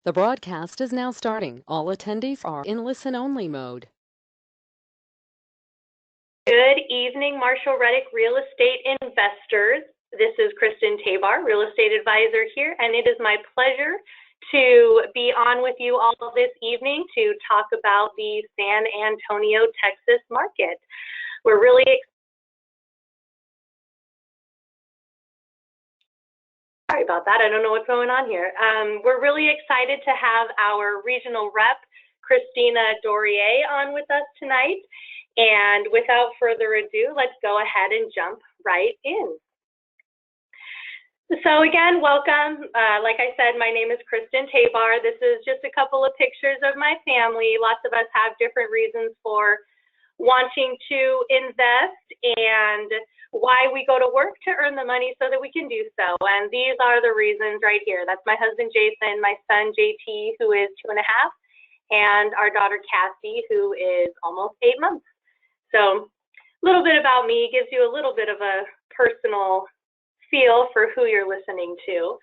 The broadcast is now starting. All attendees are in listen-only mode. Good evening, Marshall Reddick real estate investors. This is Kristen Tabar, real estate advisor here, and it is my pleasure to be on with you all this evening to talk about the San Antonio, Texas market. We're really sorry about that. I don't know what's going on here. We're really excited to have our regional rep, Christina Dorier, on with us tonight. And without further ado, let's go ahead and jump right in. So again, welcome. Like I said, my name is Kristen Tabar. This is just a couple of pictures of my family. Lots of us have different reasons for wanting to invest and why we go to work to earn the money so that we can do so. And these are the reasons right here. That's my husband, Jason, my son, JT, who is 2.5, and our daughter, Cassie, who is almost 8 months. So a little bit about me gives you a little bit of a personal feel for who you're listening to.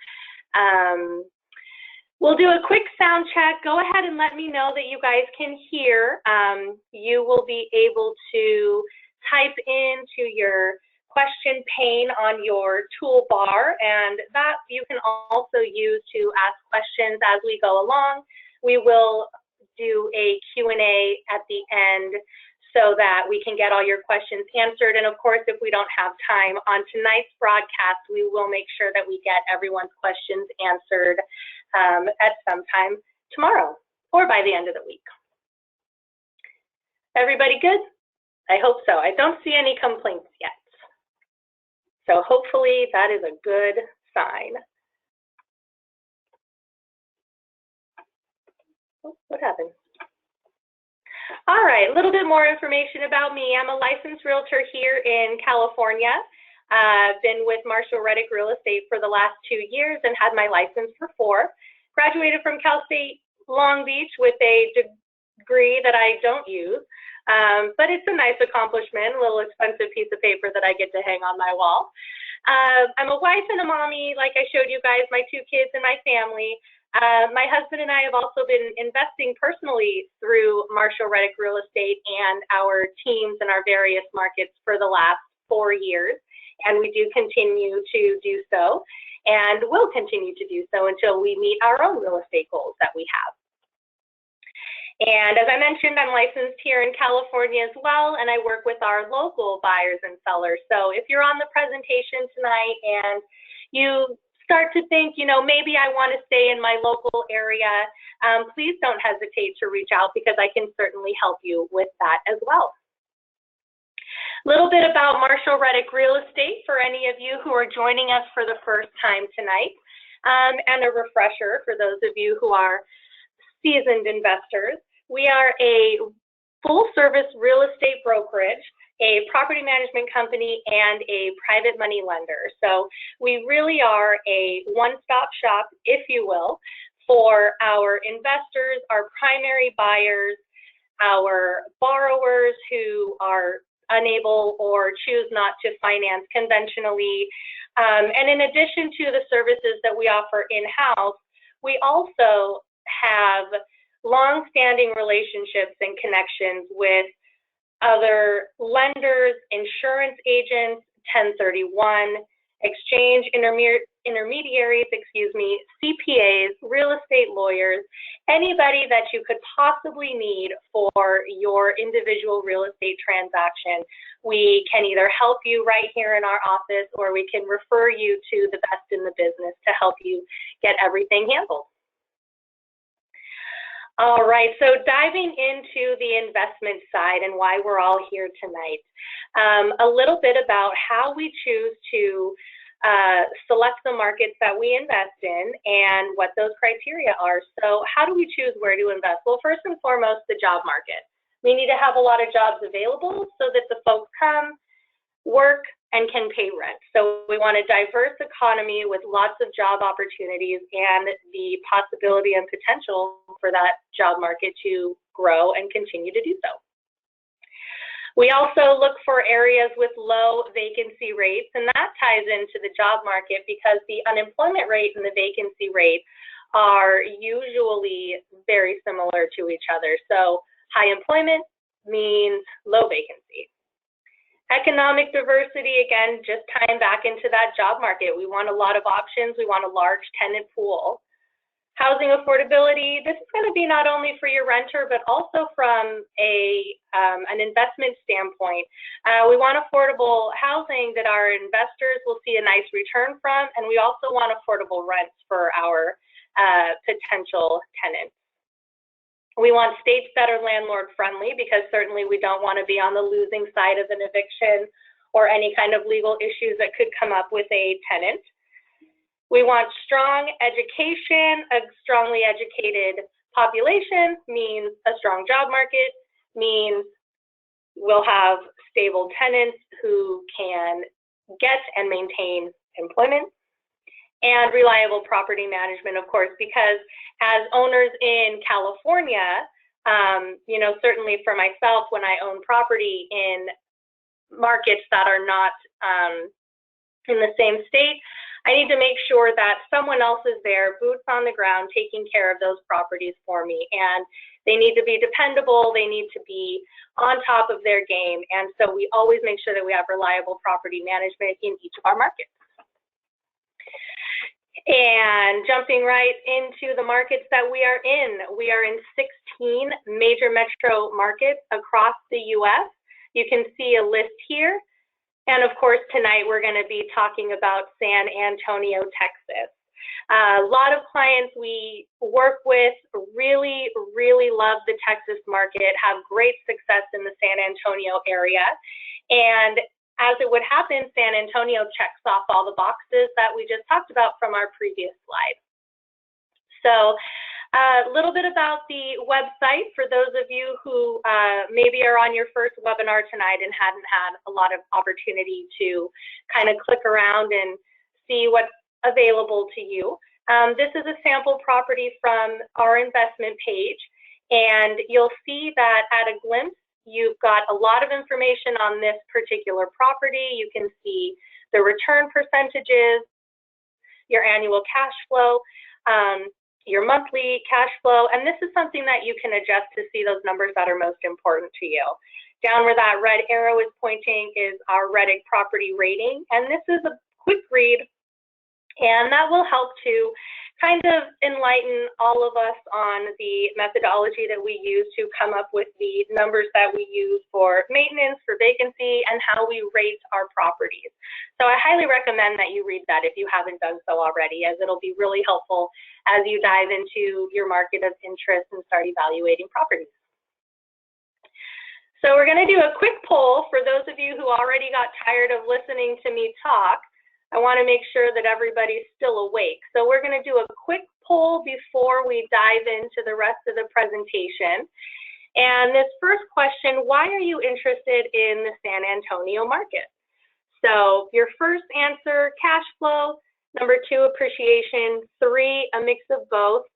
We'll do a quick sound check. Go ahead and let me know that you guys can hear. You will be able to type into your question pane on your toolbar, and that you can also use to ask questions as we go along. We will do a Q&A at the end so that we can get all your questions answered. And of course, if we don't have time on tonight's broadcast, we will make sure that we get everyone's questions answered at some time tomorrow or by the end of the week. Everybody good? I hope so. I don't see any complaints yet. So hopefully that is a good sign. Oh, what happened? All right, a little bit more information about me. I'm a licensed realtor here in California. I've been with Marshall Reddick Real Estate for the last 2 years and had my license for 4. Graduated from Cal State Long Beach with a degree that I don't use, but it's a nice accomplishment, a little expensive piece of paper that I get to hang on my wall. I'm a wife and a mommy, like I showed you guys, my 2 kids and my family. My husband and I have also been investing personally through Marshall Reddick Real Estate and our teams in our various markets for the last 4 years, and we do continue to do so, and will continue to do so until we meet our own real estate goals that we have. And as I mentioned, I'm licensed here in California as well, and I work with our local buyers and sellers. So if you're on the presentation tonight and you start to think, you know, maybe I want to stay in my local area, please don't hesitate to reach out because I can certainly help you with that as well. A little bit about Marshall Reddick Real Estate for any of you who are joining us for the first time tonight, and a refresher for those of you who are seasoned investors. We are a full-service real estate brokerage, a property management company, and a private money lender. So we really are a one-stop shop, if you will, for our investors, our primary buyers, our borrowers who are unable or choose not to finance conventionally. And in addition to the services that we offer in-house, we also have long-standing relationships and connections with other lenders, insurance agents, 1031, exchange intermediaries, CPAs, real estate lawyers, anybody that you could possibly need for your individual real estate transaction. We can either help you right here in our office, or we can refer you to the best in the business to help you get everything handled. All right, so diving into the investment side and why we're all here tonight. A little bit about how we choose to select the markets that we invest in and what those criteria are. So how do we choose where to invest? Well, first and foremost, the job market. We need to have a lot of jobs available so that the folks come, work, and can pay rent. So we want a diverse economy with lots of job opportunities and the possibility and potential for that job market to grow and continue to do so. We also look for areas with low vacancy rates, and that ties into the job market because the unemployment rate and the vacancy rate are usually very similar to each other. So high employment means low vacancy. Economic diversity, again, just tying back into that job market. We want a lot of options. We want a large tenant pool. Housing affordability, this is going to be not only for your renter, but also from an investment standpoint. We want affordable housing that our investors will see a nice return from, and we also want affordable rents for our potential tenants. We want states that are landlord friendly, because certainly we don't want to be on the losing side of an eviction or any kind of legal issues that could come up with a tenant. We want strong education. A strongly educated population means a strong job market, means we'll have stable tenants who can get and maintain employment, and reliable property management, of course, because as owners in California, you know, certainly for myself, when I own property in markets that are not in the same state, I need to make sure that someone else is there, boots on the ground, taking care of those properties for me. And they need to be dependable. They need to be on top of their game. And so we always make sure that we have reliable property management in each of our markets. And jumping right into the markets that we are in 16 major metro markets across the U.S. You can see a list here. And of course, tonight we're going to be talking about San Antonio, Texas. A lot of clients we work with really, really love the Texas market, have great success in the San Antonio area. And as it would happen, San Antonio checks off all the boxes that we just talked about from our previous slide. So a little bit about the website for those of you who maybe are on your first webinar tonight and hadn't had a lot of opportunity to kind of click around and see what's available to you. This is a sample property from our investment page, and you'll see that at a glimpse, you've got a lot of information on this particular property. You can see the return percentages, your annual cash flow, your monthly cash flow, and this is something that you can adjust to see those numbers that are most important to you. Down where that red arrow is pointing is our Reddick property rating, and this is a quick read, and that will help to kind of enlighten all of us on the methodology that we use to come up with the numbers that we use for maintenance, for vacancy, and how we rate our properties. So I highly recommend that you read that if you haven't done so already, as it'll be really helpful as you dive into your market of interest and start evaluating properties. So we're going to do a quick poll for those of you who already got tired of listening to me talk. I want to make sure that everybody's still awake. So we're going to do a quick poll before we dive into the rest of the presentation. And this first question, why are you interested in the San Antonio market? So your first answer, cash flow. Number 2, appreciation. 3, a mix of both.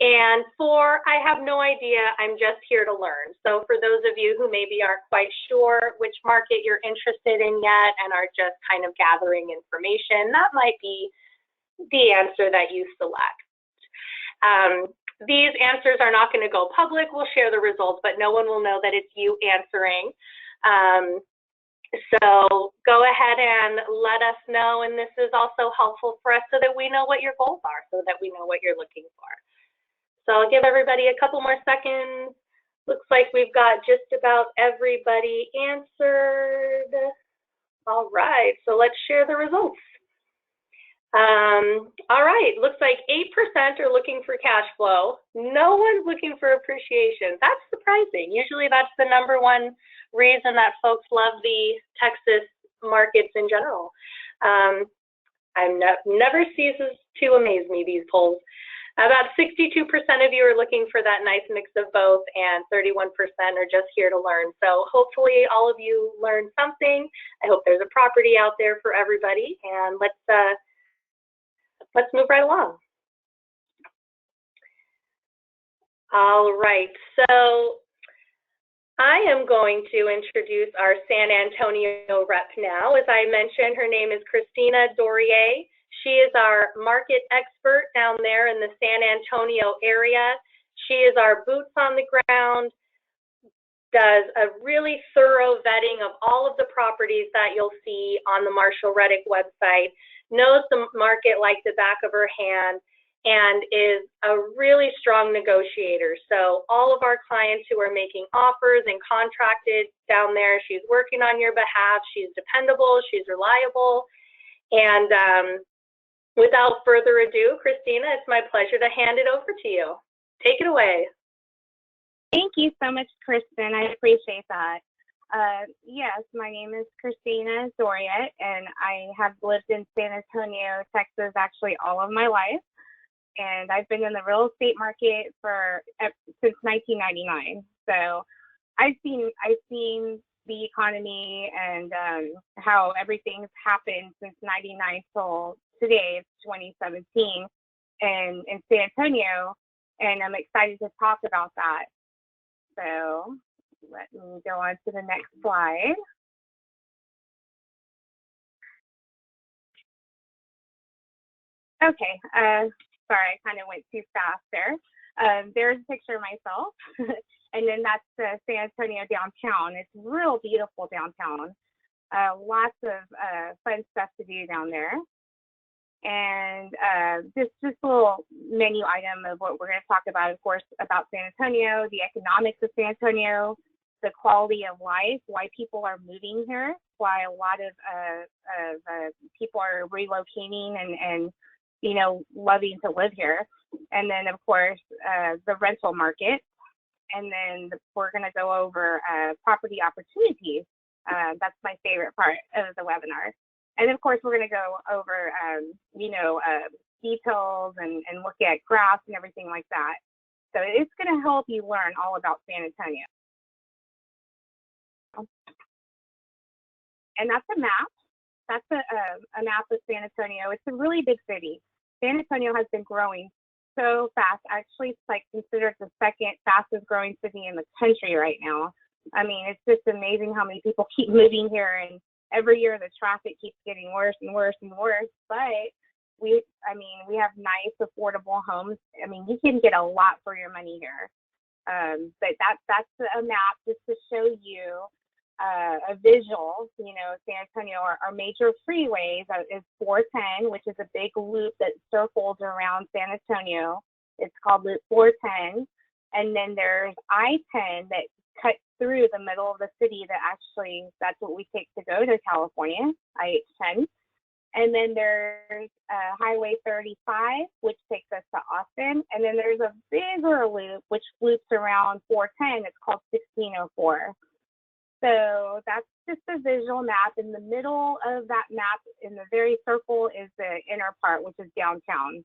And 4, I have no idea, I'm just here to learn. So for those of you who maybe aren't quite sure which market you're interested in yet and are just kind of gathering information, that might be the answer that you select. These answers are not going to go public. We'll share the results, but no one will know that it's you answering. So go ahead and let us know, and this is also helpful for us so that we know what your goals are, so that we know what you're looking for. So I'll give everybody a couple more seconds. Looks like we've got just about everybody answered. All right, so let's share the results. All right, looks like 8% are looking for cash flow. No one's looking for appreciation. That's surprising. Usually that's the #1 reason that folks love the Texas markets in general. Never ceases to amaze me, these polls. About 62% of you are looking for that nice mix of both, and 31% are just here to learn. So hopefully all of you learned something. I hope there's a property out there for everybody, and let's move right along. All right, so I am going to introduce our San Antonio rep now. As I mentioned, her name is Christina Dorier. She is our market expert down there in the San Antonio area. She is our boots on the ground, does a really thorough vetting of all of the properties that you'll see on the Marshall Reddick website, knows the market like the back of her hand, and is a really strong negotiator. So all of our clients who are making offers and contracted down there, she's working on your behalf. She's dependable, she's reliable. And without further ado, Christina, it's my pleasure to hand it over to you. Take it away. Thank you so much, Kristen. I appreciate that. Yes, my name is Christina Doriet, and I have lived in San Antonio, Texas, actually all of my life. And I've been in the real estate market since 1999. So I've seen the economy and how everything's happened since '99 till today. It's 2017, and in San Antonio, and I'm excited to talk about that. So let me go on to the next slide. Okay, sorry, I kind of went too fast there. There's a picture of myself, and then that's San Antonio downtown. It's real beautiful downtown. Lots of fun stuff to do down there. And just a little menu item of what we're going to talk about, of course, about San Antonio, the economics of San Antonio, the quality of life, why people are moving here, why a lot of people are relocating and you know, loving to live here. And then, of course, the rental market. And then we're going to go over property opportunities. That's my favorite part of the webinar. And of course, we're going to go over, you know, details and look at graphs and everything like that. So it's going to help you learn all about San Antonio. And that's a map. That's a map of San Antonio. It's a really big city. San Antonio has been growing so fast. Actually, it's like considered the second fastest growing city in the country right now. I mean, it's just amazing how many people keep moving here, and every year the traffic keeps getting worse and worse and worse. But we have nice, affordable homes. I mean, you can get a lot for your money here. But that's a map just to show you a visual. You know, San Antonio, our major freeways is 410, which is a big loop that circles around San Antonio. It's called Loop 410. And then there's I-10 that cuts through the middle of the city that's what we take to go to California, I-10. And then there's Highway 35, which takes us to Austin. And then there's a bigger loop, which loops around 410. It's called 1604. So that's just a visual map. In the middle of that map, in the very circle, is the inner part, which is downtown.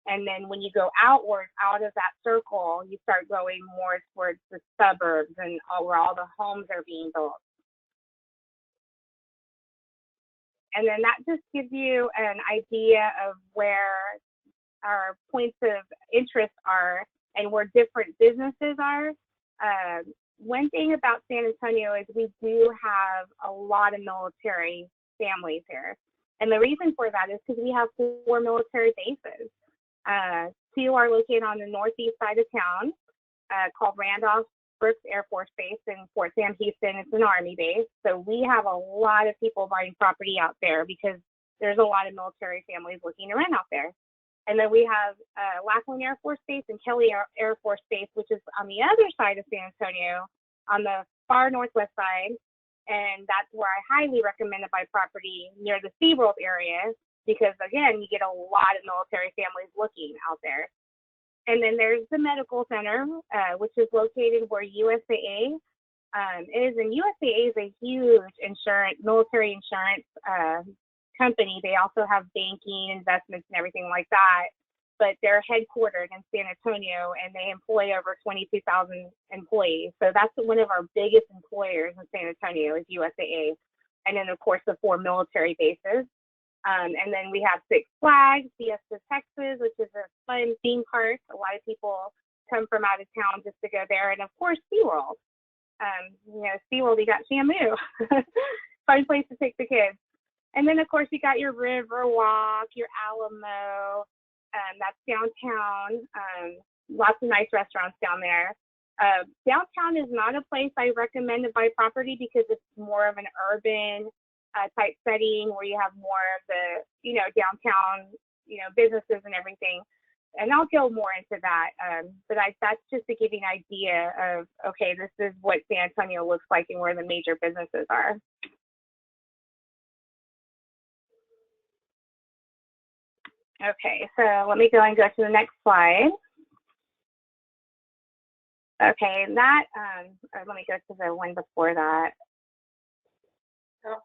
And then when you go outward, out of that circle, you start going more towards the suburbs and where all the homes are being built. And then that just gives you an idea of where our points of interest are and where different businesses are. One thing about San Antonio is we do have a lot of military families here. And the reason for that is because we have 4 military bases. 2 are located on the northeast side of town, called Randolph Brooks Air Force Base, and Fort Sam Houston. It's an Army base. So we have a lot of people buying property out there because there's a lot of military families looking to rent out there. And then we have Lackland Air Force Base and Kelly Air Force Base, which is on the other side of San Antonio, on the far northwest side. And that's where I highly recommend to buy property near the SeaWorld area because, again, you get a lot of military families looking out there. And then there's the medical center, which is located where USAA is. And USAA is a huge military insurance company. They also have banking, investments, and everything like that. But they're headquartered in San Antonio, and they employ over 22,000 employees. So that's one of our biggest employers in San Antonio is USAA. And then, of course, the 4 military bases. And then we have Six Flags, Fiesta Texas, which is a fun theme park. A lot of people come from out of town just to go there. And, of course, SeaWorld. You know, SeaWorld, you got Shamu. Fun place to take the kids. And then, of course, you got your Riverwalk, your Alamo, that's downtown. Lots of nice restaurants down there. Downtown is not a place I recommend to buy property because it's more of an urban type setting where you have more of the, downtown, businesses and everything. And I'll go more into that. But that's just to give you an idea of, okay, this is what San Antonio looks like and where the major businesses are. Okay, so let me go to the next slide. Okay, and that, or let me go to the one before that. Oh.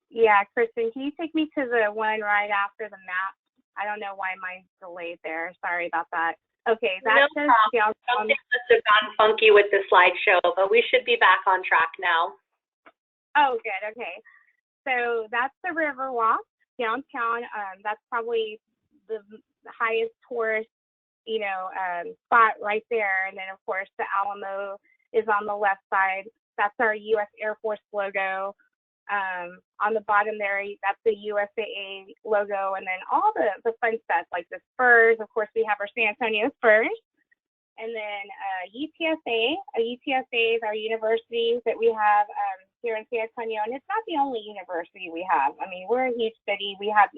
Yeah, Kristen, can you take me to the one right after the map? I don't know why mine's delayed there. Sorry about that. Okay, that says downtown. Something must have gone funky with the slideshow, but we should be back on track now. Oh, good. Okay. So that's the Riverwalk downtown. That's probably the highest tourist, spot right there. And then, of course, the Alamo is on the left side. That's our U.S. Air Force logo. On the bottom there, that's the USAA logo, and then all the fun stuff like the Spurs. Of course, we have our San Antonio Spurs, and then UTSA. UTSA is our university that we have here in San Antonio, and it's not the only university we have. I mean, we're a huge city. We have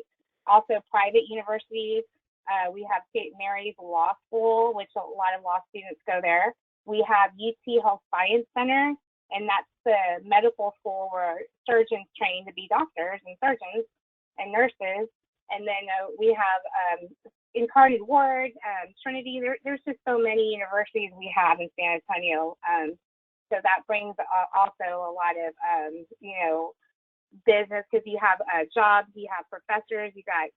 also private universities. We have St. Mary's Law School, which a lot of law students go there. We have UT Health Science Center, and that's the medical school where surgeons train to be doctors and surgeons and nurses. And then we have Incarnate Ward, Trinity. There's just so many universities we have in San Antonio. So that brings also a lot of, business, because you have jobs, you have professors, you got,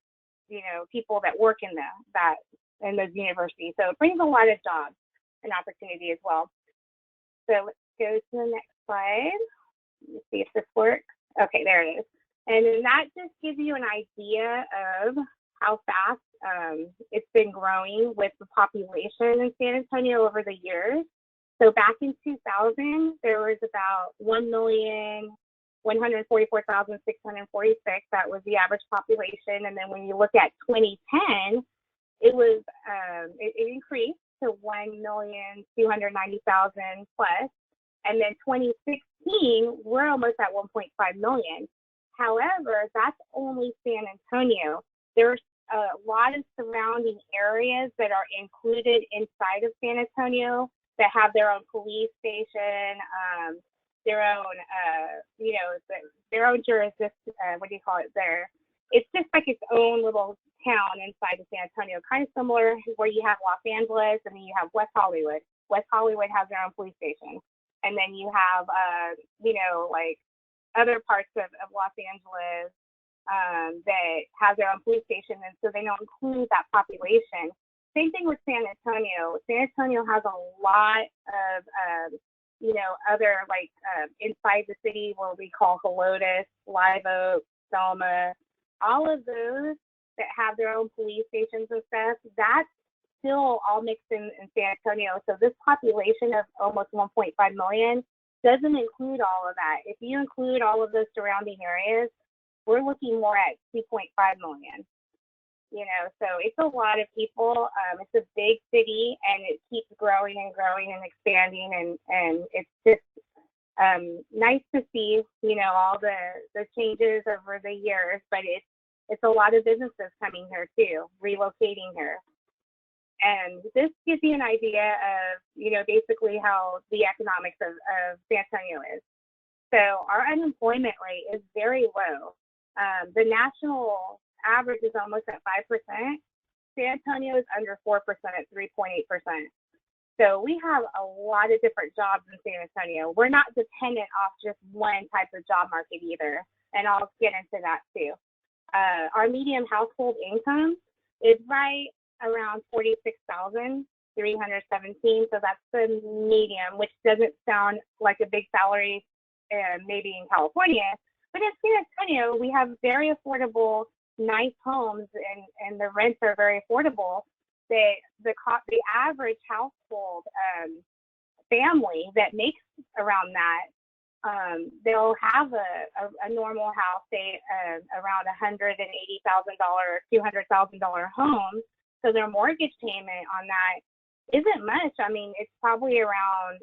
people that work in in those universities. So it brings a lot of jobs and opportunity as well. So let's go to the next slide. Let's see if this works. Okay, there it is. And then that just gives you an idea of how fast it's been growing with the population in San Antonio over the years. So back in 2000, there was about 1,144,646. That was the average population. And then when you look at 2010, it was it increased to 1,290,000 plus. And then 2016, we're almost at 1.5 million. However, that's only San Antonio. There's a lot of surrounding areas that are included inside of San Antonio that have their own police station, their own, their own jurisdiction. What do you call it there? It's just like its own little town inside of San Antonio, kind of similar where you have Los Angeles and then you have West Hollywood. West Hollywood has their own police station. And then you have, like other parts of Los Angeles that have their own police station. And so they don't include that population. Same thing with San Antonio. San Antonio has a lot of, other inside the city where we call Helotes, Live Oak, Selma, all of those that have their own police stations and stuff. That's still all mixed in San Antonio. So this population of almost 1.5 million doesn't include all of that. If you include all of those surrounding areas, we're looking more at 2.5 million. So it's a lot of people. It's a big city, and it keeps growing and growing and expanding, and it's just nice to see, all the changes over the years. But it's a lot of businesses coming here too, relocating here. And this gives you an idea of, basically how the economics of San Antonio is. So our unemployment rate is very low. The national average is almost at 5%. San Antonio is under 4% at 3.8%. So we have a lot of different jobs in San Antonio. We're not dependent off just one type of job market either. And I'll get into that too. Our median household income is right around 46,317. So that's the median, which doesn't sound like a big salary maybe in California. But in San Antonio, we have very affordable, nice homes, and the rents are very affordable. The average household family that makes around that they'll have a normal house, say around $180,000 or $200,000 home. So their mortgage payment on that isn't much. I mean, it's probably around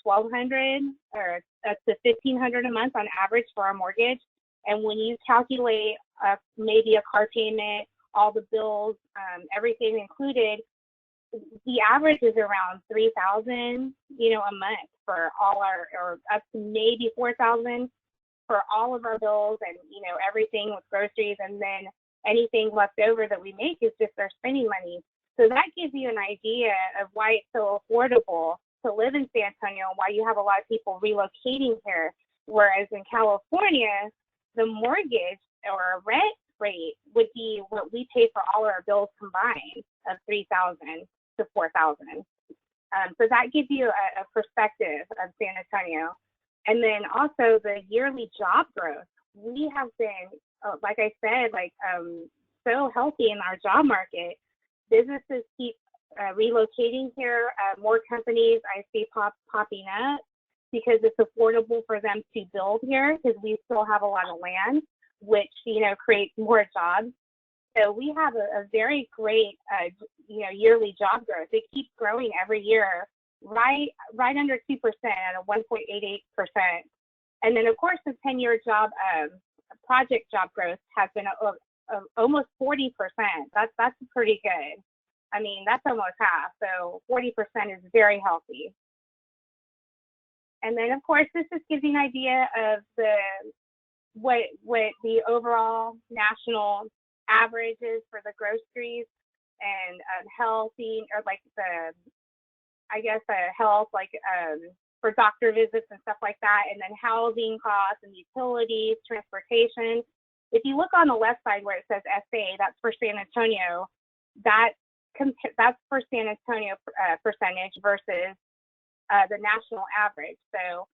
$1,200 or up to $1,500 a month on average for our mortgage. And when you calculate maybe a car payment, all the bills, everything included, the average is around $3,000, a month for all our, or up to maybe $4,000 for all of our bills and, everything with groceries. And then anything left over that we make is just our spending money. So that gives you an idea of why it's so affordable to live in San Antonio and why you have a lot of people relocating here. Whereas in California, the mortgage or rent rate would be what we pay for all our bills combined of $3,000 to $4,000. So that gives you a perspective of San Antonio. And then also the yearly job growth. We have been, like I said, so healthy in our job market. Businesses keep relocating here. More companies I see popping up because it's affordable for them to build here because we still have a lot of land, which, creates more jobs. So we have a very great, yearly job growth. It keeps growing every year, right under 2% at 1.88%. And then, of course, the 10-year job project job growth has been almost 40%. That's pretty good. I mean, that's almost half. So 40% is very healthy. And then, of course, this just gives you an idea of what the overall national average is for the groceries and healthy, or health, for doctor visits and stuff like that, and then housing costs and utilities, transportation. If you look on the left side where it says SA, that's for San Antonio. That's for San Antonio percentage versus the national average. So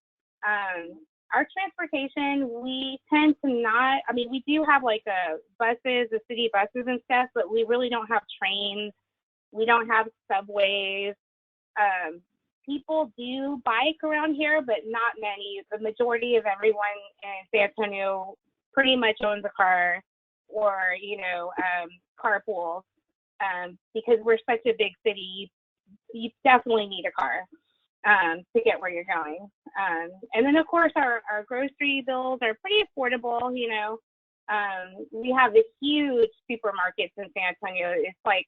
our transportation, we tend to not, we do have buses, the city buses and stuff, but we really don't have trains. We don't have subways. People do bike around here, but not many. The majority of everyone in San Antonio pretty much owns a car or, carpools. Because we're such a big city, you definitely need a car to get where you're going. And then, of course, our grocery bills are pretty affordable. We have the huge supermarkets in San Antonio. It's like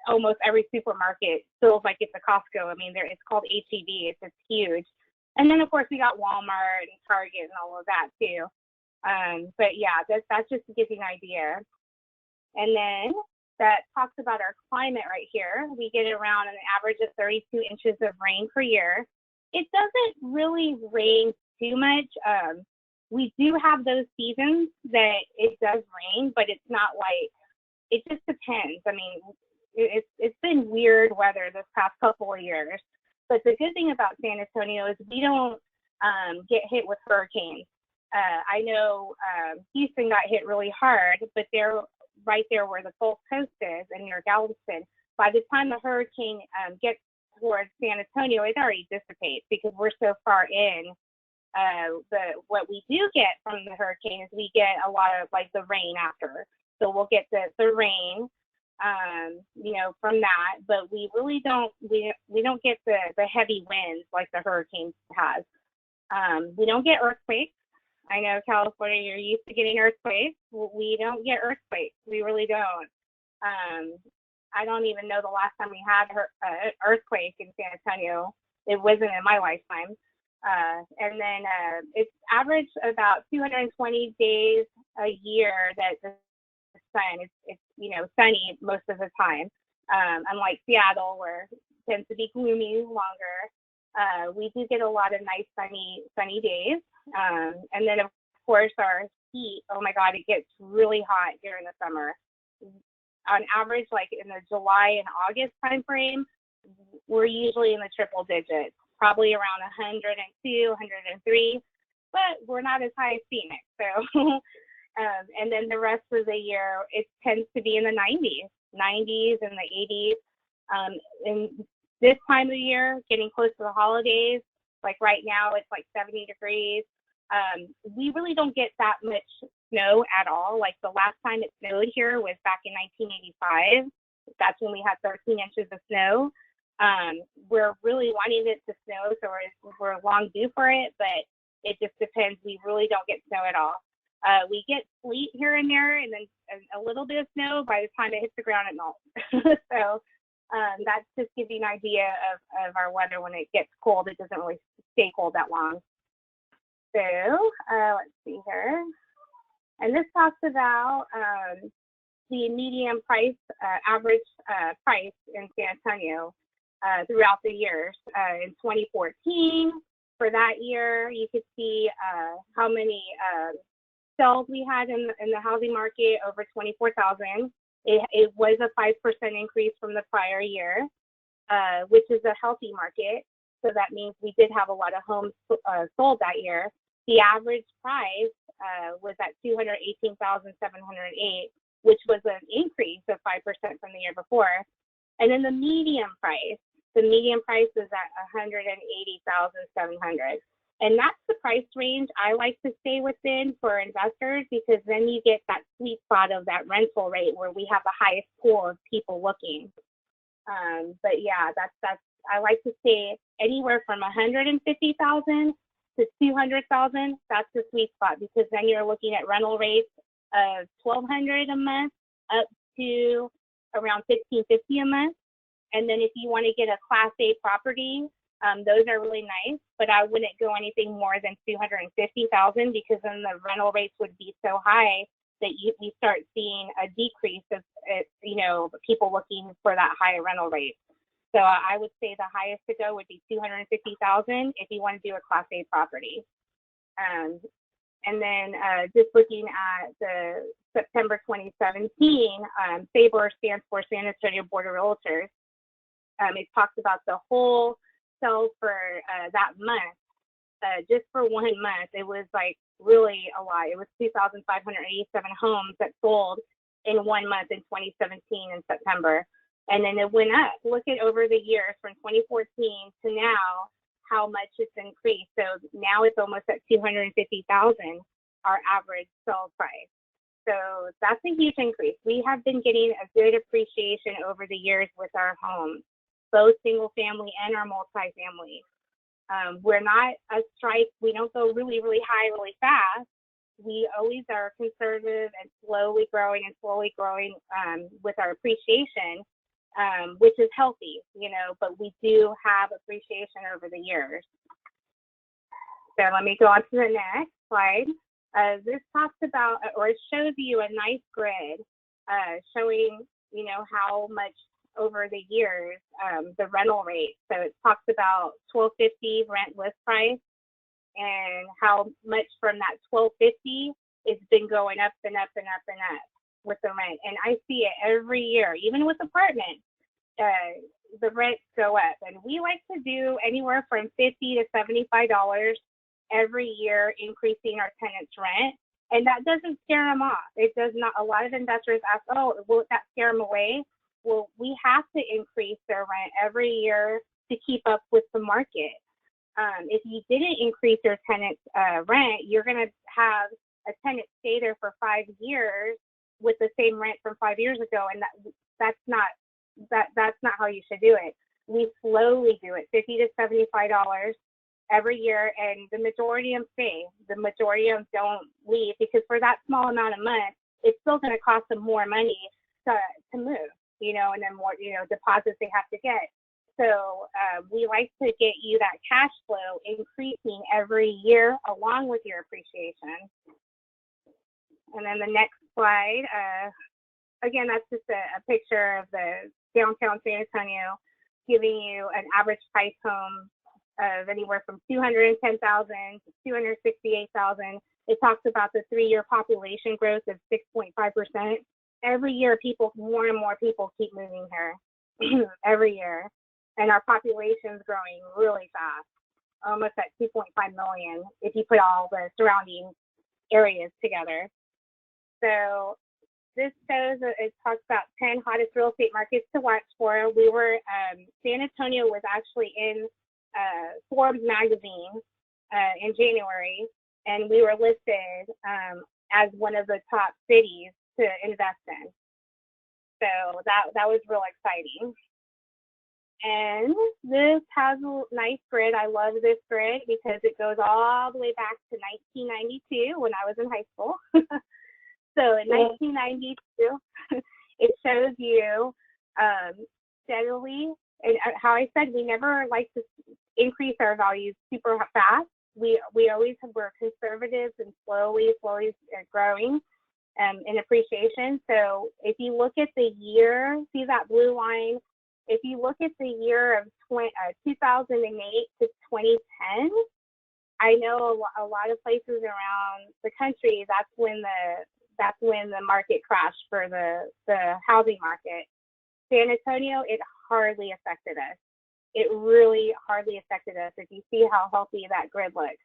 almost every supermarket feels like it's a Costco. It's called H-E-B. It's just huge. And then, of course, we got Walmart and Target and all of that, too. But, yeah, that's just to give you an idea. And then that talks about our climate right here. We get around an average of 32 inches of rain per year. It doesn't really rain too much. We do have those seasons that it does rain, but it's not it just depends. It's been weird weather this past couple of years. But the good thing about San Antonio is we don't get hit with hurricanes. I know Houston got hit really hard, but they're right there where the Gulf Coast is and near Galveston. By the time the hurricane gets towards San Antonio, it already dissipates because we're so far in. What we do get from the hurricane is we get a lot of the rain after. So we'll get the rain, from that, but we really don't get the heavy winds like the hurricane has. We don't get earthquakes. I know California, you're used to getting earthquakes. We don't get earthquakes. We really don't. I don't even know the last time we had an earthquake in San Antonio. It wasn't in my lifetime. And then it's average about 220 days a year that the sun, it's sunny most of the time. Unlike Seattle, where it tends to be gloomy longer. We do get a lot of nice sunny days. And then, of course, our heat, oh my God, it gets really hot during the summer. On average, in the July and August time frame, we're usually in the triple digits, probably around 102, 103, but we're not as high as Phoenix. So, and then the rest of the year, it tends to be in the 90s and the 80s. In this time of the year, getting close to the holidays, Like right now, it's like 70 degrees. We really don't get that much snow at all. Like the last time it snowed here was back in 1985. That's when we had 13 inches of snow. We're really wanting it to snow, so we're long due for it, but it just depends. We really don't get snow at all. We get sleet here and there, and then a little bit of snow. By the time it hits the ground, it melts. So that's just gives you an idea of our weather. When it gets cold, it doesn't really stay cold that long. So let's see here. And this talks about the median price, average price in San Antonio throughout the years. In 2014, for that year, you could see how many sales we had in the housing market, over 24,000. It was a 5% increase from the prior year, which is a healthy market. So that means we did have a lot of homes sold that year. The average price was at $218,708, which was an increase of 5% from the year before. And then the median price is at $180,700. And that's the price range I like to stay within for investors, because then you get that sweet spot of that rental rate where we have the highest pool of people looking. But yeah, that's I like to stay anywhere from 150,000 to 200,000. That's the sweet spot, because then you're looking at rental rates of $1,200 a month up to around $1,550 a month. And then if you want to get a Class A property, those are really nice, but I wouldn't go anything more than 250,000, because then the rental rates would be so high that we start seeing a decrease of people looking for that high rental rate. So I would say the highest to go would be 250,000 if you want to do a Class A property. And then just looking at the September 2017, SABOR stands for San Antonio Board of Realtors. It talks about the whole sales for that month. Just for 1 month, it was like really a lot. It was 2,587 homes that sold in 1 month in 2017 in September. And then it went up. Look at over the years from 2014 to now, how much it's increased. So now it's almost at 250,000, our average sale price. So that's a huge increase. We have been getting a good appreciation over the years with our homes, both single family and our multifamily. We're not a strike. We don't go really, really high, really fast. We always are conservative and slowly growing with our appreciation, which is healthy, but we do have appreciation over the years. So let me go on to the next slide. This talks about, or it shows you a nice grid showing, how much over the years, the rental rate. So it talks about $1,250 rent list price, and how much from that $1,250 it's been going up and up and up and up with the rent. And I see it every year, even with apartments, the rents go up. And we like to do anywhere from $50 to $75 every year, increasing our tenants' rent. And that doesn't scare them off. It does not. A lot of investors ask, oh, will that scare them away? Well, we have to increase their rent every year to keep up with the market. If you didn't increase your tenant's rent, you're going to have a tenant stay there for 5 years with the same rent from 5 years ago, and that's not how you should do it. We slowly do it, $50 to $75 every year, and the majority of them stay. The majority of them don't leave, because for that small amount of money, it's still going to cost them more money to move, and then more, deposits they have to get. So we like to get you that cash flow increasing every year along with your appreciation. And then the next slide, again, that's just a picture of the downtown San Antonio, giving you an average price home of anywhere from $210,000 to $268,000. It talks about the 3-year population growth of 6.5%. Every year, more and more people keep moving here every year. And our population is growing really fast, almost at 2.5 million if you put all the surrounding areas together. So this shows, it talks about 10 hottest real estate markets to watch for. San Antonio was actually in Forbes magazine in January, and we were listed as one of the top cities to invest in. So that was real exciting. And this has a nice grid. I love this grid because it goes all the way back to 1992 when I was in high school. So in 1992, it shows you steadily, and how I said, we never like to increase our values super fast. We always were conservatives and slowly growing in appreciation. So if you look at the year, see that blue line? If you look at the year of 2008 to 2010, I know a lot of places around the country, that's when the market crashed for the housing market. San Antonio, it hardly affected us. It really hardly affected us. If you see how healthy that grid looks,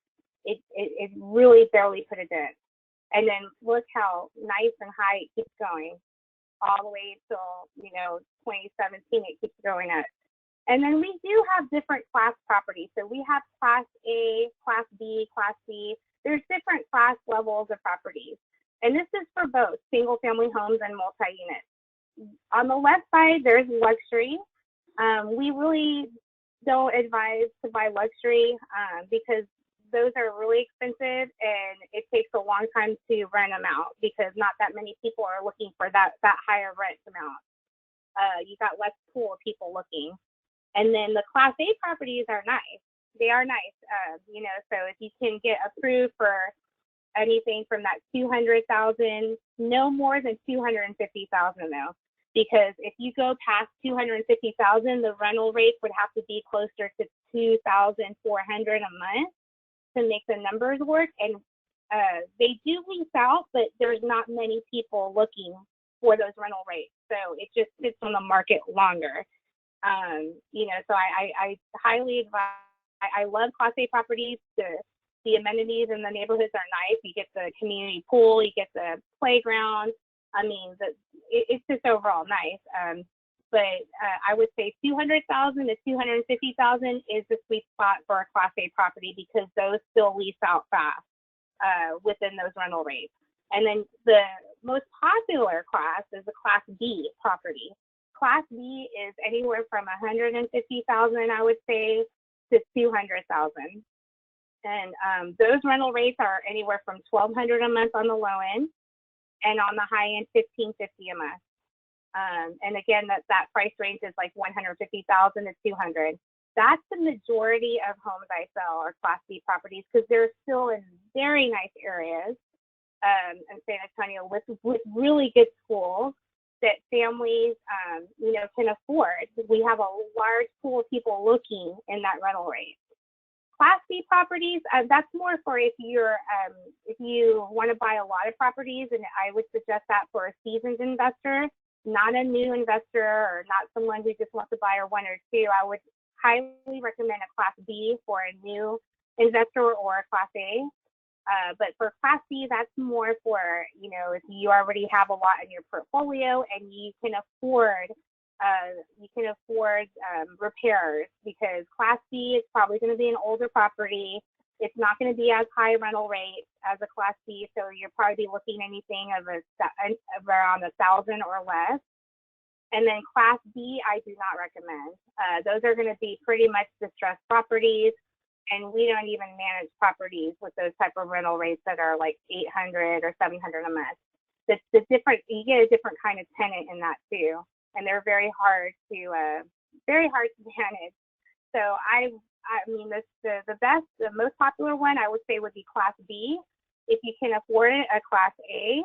it really barely put a dent. And then look how nice and high it keeps going, all the way till 2017. It keeps going up. And then we do have different class properties. So we have class A, class B, class C. There's different class levels of properties. And this is for both single family homes and multi-unit. On the left side, there's luxury. We really don't advise to buy luxury because those are really expensive and it takes a long time to rent them out because not that many people are looking for that higher rent amount. You got less pool of people looking. And then the class A properties are nice. They are nice, so if you can get approved for anything from that 200,000, no more than 250,000 though, because if you go past 250,000, the rental rates would have to be closer to 2,400 a month to make the numbers work. And they do lease out, but there's not many people looking for those rental rates, so it just sits on the market longer. So I highly advise. I love class A properties. The amenities in the neighborhoods are nice. You get the community pool, you get the playground. I mean, it's just overall nice. But I would say 200,000 to 250,000 is the sweet spot for a class A property because those still lease out fast within those rental rates. And then the most popular class is the class B property. Class B is anywhere from 150,000, I would say, to 200,000. And those rental rates are anywhere from $1,200 a month on the low end, and on the high end, $1,550 a month. And again, that price range is like 150,000 to 200. That's the majority of homes I sell are Class B properties because they're still in very nice areas in San Antonio with really good schools that families, can afford. We have a large pool of people looking in that rental rate. Class B properties, that's more for if you want to buy a lot of properties, and I would suggest that for a seasoned investor, not a new investor or not someone who just wants to buy one or two. I would highly recommend a Class B for a new investor or a Class A. But for Class B, that's more for, if you already have a lot in your portfolio and you can afford repairs, because Class B is probably going to be an older property. It's not going to be as high rental rate as a Class B, so you're probably looking anything of around 1,000 or less. And then Class B, I do not recommend. Those are going to be pretty much distressed properties, and we don't even manage properties with those type of rental rates that are like 800 or 700 a month. You get a different kind of tenant in that too, and they're very hard to manage. So I mean, the most popular one I would say would be Class B. If you can afford it, a Class A.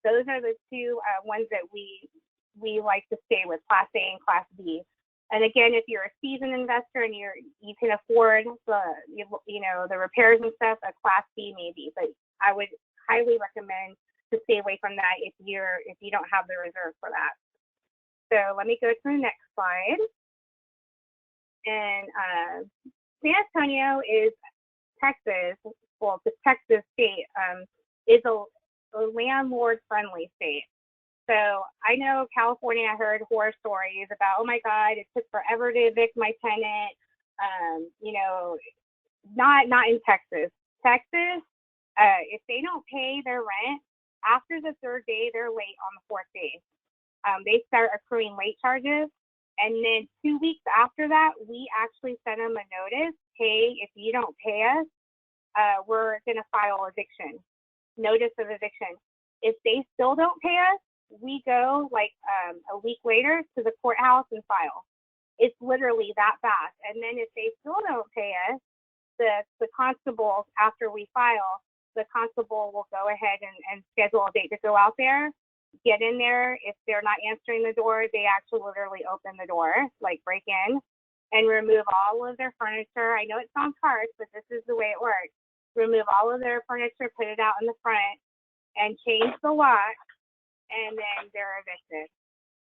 Those are the two ones that we like to stay with, Class A and Class B. And again, if you're a seasoned investor and you can afford the repairs and stuff, a Class B maybe. But I would highly recommend to stay away from that if you don't have the reserve for that. So let me go to the next slide. And San Antonio is Texas. Well, the Texas state is a landlord-friendly state. So I know California, I heard horror stories about, oh my God, it took forever to evict my tenant. You know, not in Texas. Texas, if they don't pay their rent after the third day, they're late on the fourth day. They start accruing late charges. And then 2 weeks after that, we actually send them a notice. Hey, if you don't pay us, we're going to file eviction, notice of eviction. If they still don't pay us, we go like a week later to the courthouse and file. It's literally that fast. And then if they still don't pay us, the constable, after we file, the constable will go ahead and schedule a date to go out there, get in there. If they're not answering the door, they actually literally open the door, like break in, and remove all of their furniture. I know it sounds harsh, but this is the way it works. Remove all of their furniture, put it out in the front, and change the lock, and then they're evicted.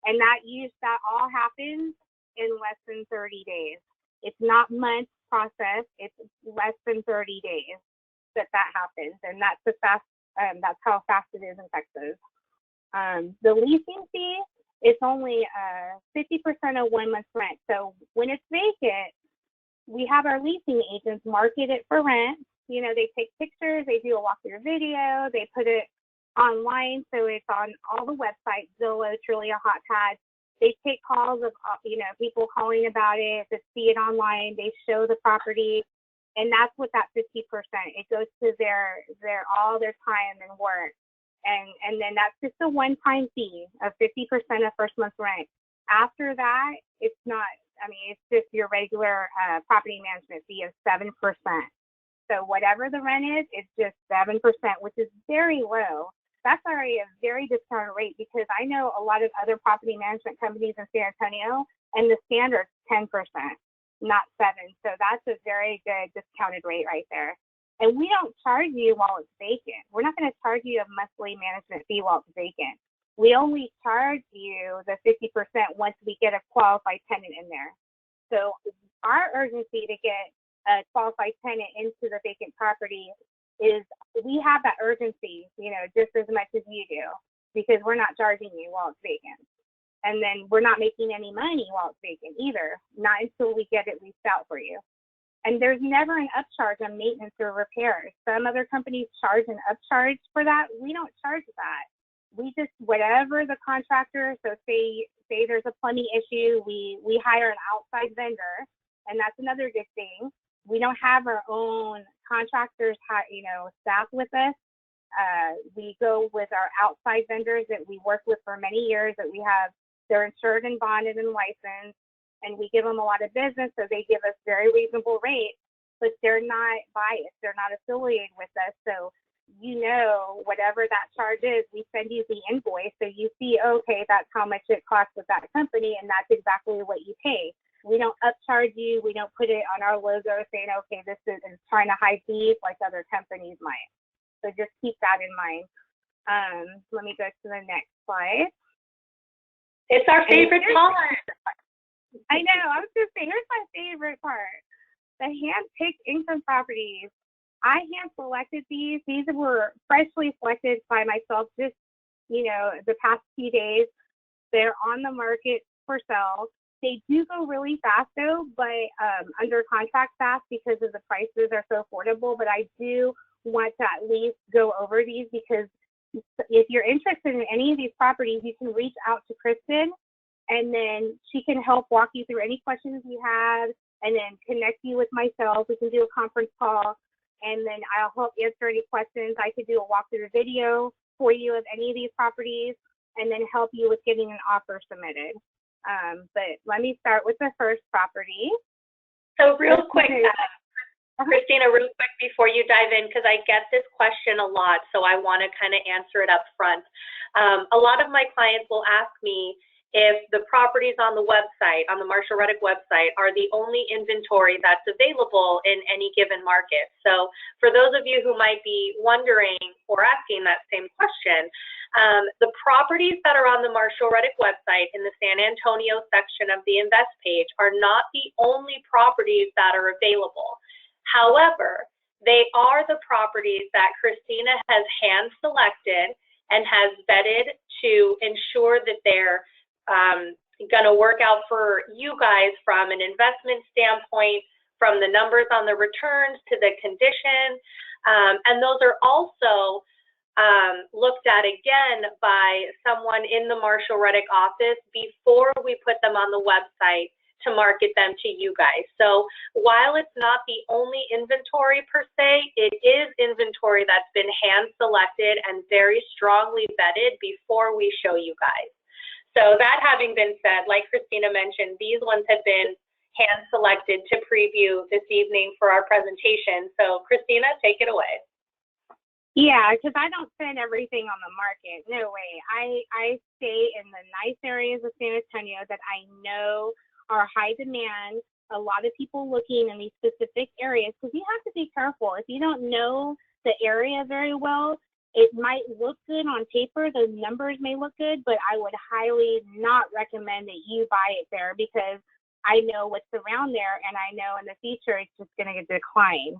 And that all happens in less than 30 days. It's not months process, it's less than 30 days that happens. And that's that's how fast it is in Texas. The leasing fee is only 50% of 1 month's rent. So when it's vacant, we have our leasing agents market it for rent. You know, they take pictures, they do a walkthrough video, they put it online, so it's on all the websites, Zillow, Trulia, HotPads. They take calls of, people calling about it, to see it online, they show the property, and that's what that 50%, it goes to all their time and work. And then that's just a one-time fee of 50% of first month's rent. After that, it's just your regular property management fee of 7%. So whatever the rent is, it's just 7%, which is very low. That's already a very discounted rate, because I know a lot of other property management companies in San Antonio, and the standard's 10%, not 7%. So that's a very good discounted rate right there. And we don't charge you while it's vacant. We're not going to charge you a monthly management fee while it's vacant. We only charge you the 50% once we get a qualified tenant in there. So our urgency to get a qualified tenant into the vacant property is, we have that urgency, just as much as you do, because we're not charging you while it's vacant. And then we're not making any money while it's vacant either, not until we get it leased out for you. And there's never an upcharge on maintenance or repairs. Some other companies charge an upcharge for that. We don't charge that. We just, whatever the contractor, so say there's a plumbing issue, we hire an outside vendor, and that's another good thing. We don't have our own contractors, staff with us. We go with our outside vendors that we work with for many years, they're insured and bonded and licensed, and we give them a lot of business, so they give us very reasonable rates, but they're not biased. They're not affiliated with us. So, whatever that charge is, we send you the invoice, so you see, okay, that's how much it costs with that company, and that's exactly what you pay. We don't upcharge you. We don't put it on our logo saying, okay, this is trying to hide fees like other companies might. So just keep that in mind. Let me go to the next slide. It's our favorite part. I know. I was going to say, here's my favorite part. The hand-picked income properties. I hand-selected these. These were freshly selected by myself just, the past few days. They're on the market for sale. They do go really fast though, but under contract fast because of the prices are so affordable. But I do want to at least go over these, because if you're interested in any of these properties, you can reach out to Kristen, and then she can help walk you through any questions you have, and then connect you with myself. We can do a conference call, and then I'll help answer any questions. I could do a walkthrough video for you of any of these properties, and then help you with getting an offer submitted. But let me start with the first property. So real quick, Christina, real quick before you dive in, because I get this question a lot, so I want to kind of answer it up front. A lot of my clients will ask me if the properties on the website, on the Marshall Reddick website, are the only inventory that's available in any given market. So for those of you who might be wondering or asking that same question, the properties that are on the Marshall Reddick website in the San Antonio section of the Invest page are not the only properties that are available. However, they are the properties that Christina has hand selected and has vetted to ensure that they're going to work out for you guys from an investment standpoint, from the numbers on the returns to the condition. And those are also looked at again by someone in the Marshall Reddick office before we put them on the website to market them to you guys. So while it's not the only inventory per se, it is inventory that's been hand selected and very strongly vetted before we show you guys. So that having been said, like Christina mentioned, these ones have been hand selected to preview this evening for our presentation. So Christina, take it away. Yeah, because I don't send everything on the market. No way. I stay in the nice areas of San Antonio that I know are high demand. A lot of people looking in these specific areas, because you have to be careful. If you don't know the area very well, it might look good on paper. The numbers may look good, but I would highly not recommend that you buy it there, because I know what's around there, and I know in the future it's just going to decline,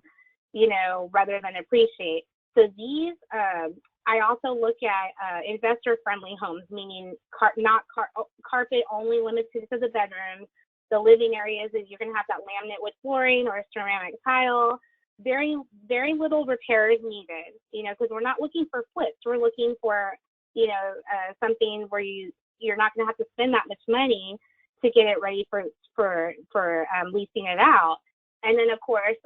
rather than appreciate. So these, I also look at investor-friendly homes, meaning carpet only limited to the bedrooms. The living areas is you're going to have that laminate wood flooring or ceramic tile. Very, very little repairs needed, because we're not looking for flips. We're looking for, something where you're not going to have to spend that much money to get it ready for leasing it out. And then, of course,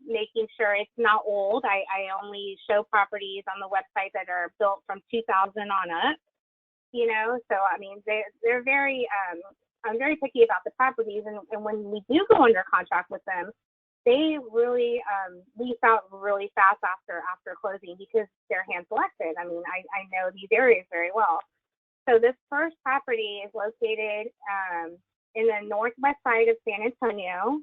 making sure it's not old. I only show properties on the website that are built from 2000 on up, So, I mean, they're very, I'm very picky about the properties. And when we do go under contract with them, they really lease out really fast after closing, because they're hand selected. I mean, I know these areas very well. So this first property is located in the northwest side of San Antonio,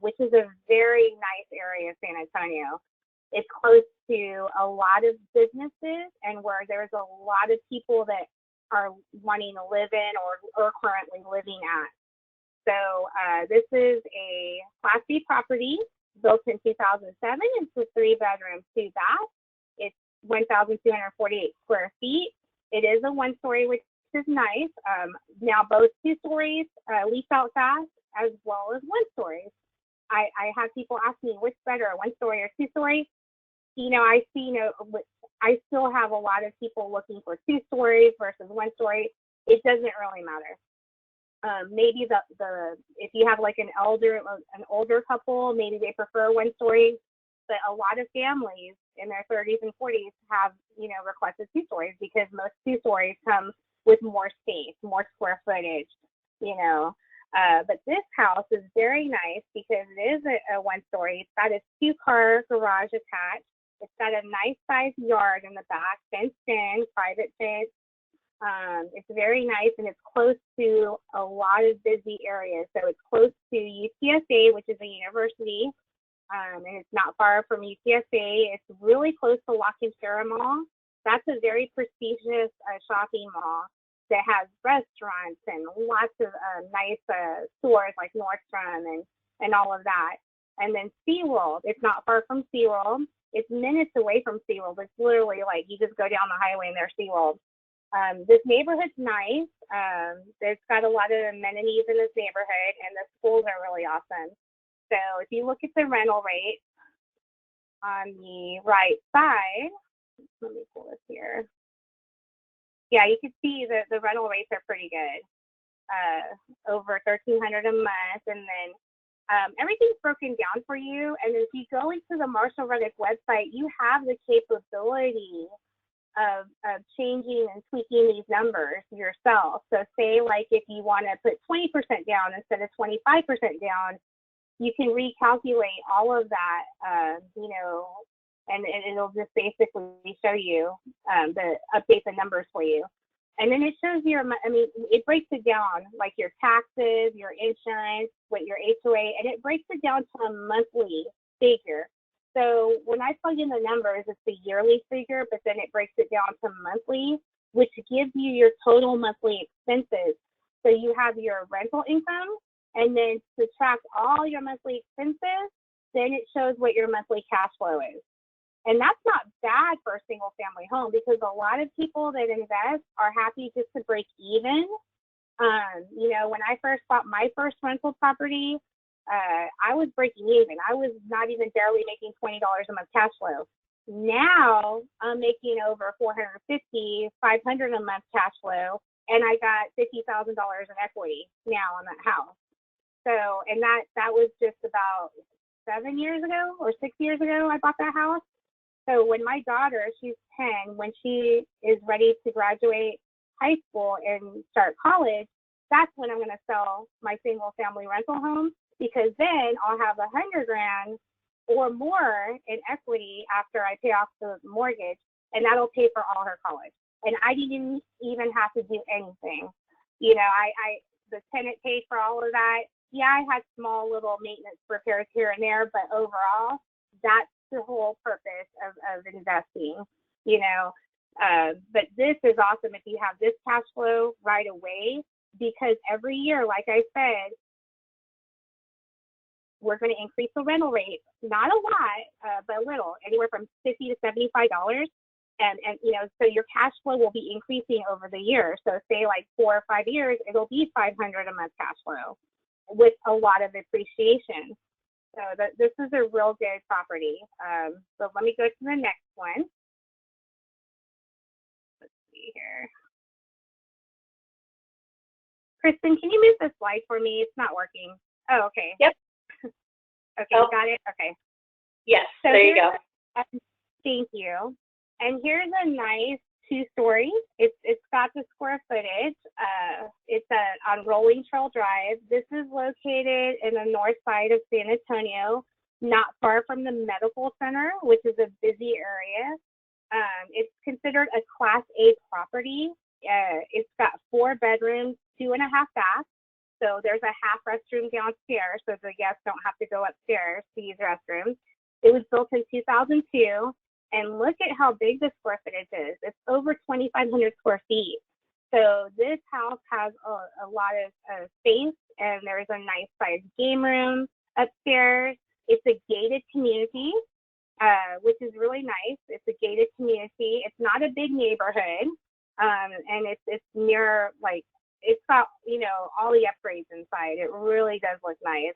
which is a very nice area of San Antonio. It's close to a lot of businesses and where there's a lot of people that are wanting to live in or currently living at. So this is a Class B property built in 2007. It's a 3-bedroom, 2-bath. It's 1,248 square feet. It is a 1-story, which is nice. Now both 2 stories lease out fast, as well as 1 stories. I have people ask me which better, a 1-story or 2-story. I see I still have a lot of people looking for 2 stories versus 1 story. It doesn't really matter. Maybe if you have like an older couple, maybe they prefer 1 story. But a lot of families in their 30s and 40s have, requested 2 stories, because most 2 stories come with more space, more square footage, But this house is very nice because it is a 1-story. It's got a 2-car garage attached. It's got a nice sized yard in the back, fenced in, private fence. It's very nice, and it's close to a lot of busy areas. So it's close to UTSA, which is a university. And it's not far from UTSA. It's really close to La Cantera Mall. That's a very prestigious shopping mall that has restaurants and lots of nice stores like Nordstrom and all of that. And then SeaWorld. It's not far from SeaWorld. It's minutes away from SeaWorld. It's literally like you just go down the highway and there's SeaWorld. This neighborhood's nice. There's got a lot of amenities in this neighborhood, and the schools are really awesome. So if you look at the rental rate on the right side, let me pull this here. Yeah, you can see that the rental rates are pretty good, over $1,300 a month, and then everything's broken down for you. And if you go into the Marshall Reddick website, you have the capability of changing and tweaking these numbers yourself. So say like if you want to put 20% down instead of 25% down, you can recalculate all of that, and it'll just basically show you update the numbers for you. And then it shows it breaks it down, like your taxes, your insurance, what your HOA, and it breaks it down to a monthly figure. So when I plug in the numbers, it's the yearly figure, but then it breaks it down to monthly, which gives you your total monthly expenses. So you have your rental income, and then subtract all your monthly expenses, then it shows what your monthly cash flow is. And that's not bad for a single family home, because a lot of people that invest are happy just to break even. When I first bought my first rental property, I was breaking even. I was not even barely making $20 a month cash flow. Now I'm making over $450, $500 a month cash flow, and I got $50,000 in equity now on that house. So, and that was just about 7 years ago or 6 years ago I bought that house. So when my daughter, she's 10, when she is ready to graduate high school and start college, that's when I'm going to sell my single family rental home, because then I'll have $100,000 or more in equity after I pay off the mortgage, and that'll pay for all her college. And I didn't even have to do anything. You know, the tenant paid for all of that. Yeah, I had small little maintenance repairs here and there, but overall, that's the whole purpose of investing, you know. But this is awesome if you have this cash flow right away, because every year, like I said, we're going to increase the rental rate, not a lot, but a little, anywhere from $50 to $75. And you know, so your cash flow will be increasing over the year. So say like 4 or 5 years, it'll be $500 a month cash flow with a lot of appreciation. So this is a real good property. So let me go to the next one. Let's see here. Kristen, can you move the slide for me? It's not working. Oh, okay. Yep. Okay, you got it? Okay. Yes, so there you go. Thank you. And here's a nice 2-story. It's got the square footage. It's on Rolling Trail Drive. This is located in the north side of San Antonio, not far from the medical center, which is a busy area. It's considered a Class A property. It's got 4 bedrooms, 2.5 baths. So there's a half restroom downstairs, so the guests don't have to go upstairs to use restrooms. It was built in 2002, and look at how big the square footage is. It's over 2,500 square feet. So this house has a lot of space, and there's a nice sized game room upstairs. It's a gated community, which is really nice. It's a gated community. It's not a big neighborhood, and it's near, like, it's got, you know, all the upgrades inside. It really does look nice.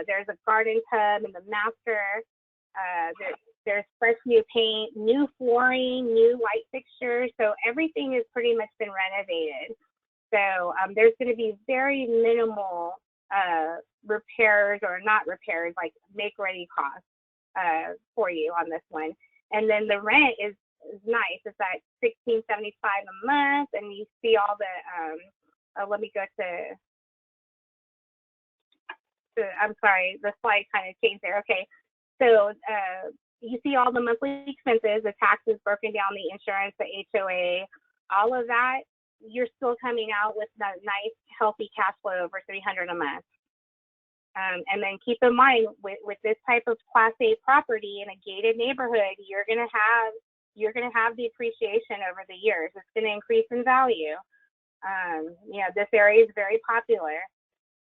There's a garden tub in the master. There's fresh new paint, new flooring, new light fixtures. So everything has pretty much been renovated. So there's going to be very minimal repairs, or not repairs, like make-ready costs for you on this one. And then the rent is nice. It's at $16.75 a month, and you see all the. Let me go to. I'm sorry, the slide kind of changed there. Okay, so you see all the monthly expenses, the taxes broken down, the insurance, the HOA, all of that. You're still coming out with that nice, healthy cash flow over $300 a month. And then keep in mind, with this type of Class A property in a gated neighborhood, you're gonna have the appreciation over the years. It's gonna increase in value. You know, this area is very popular,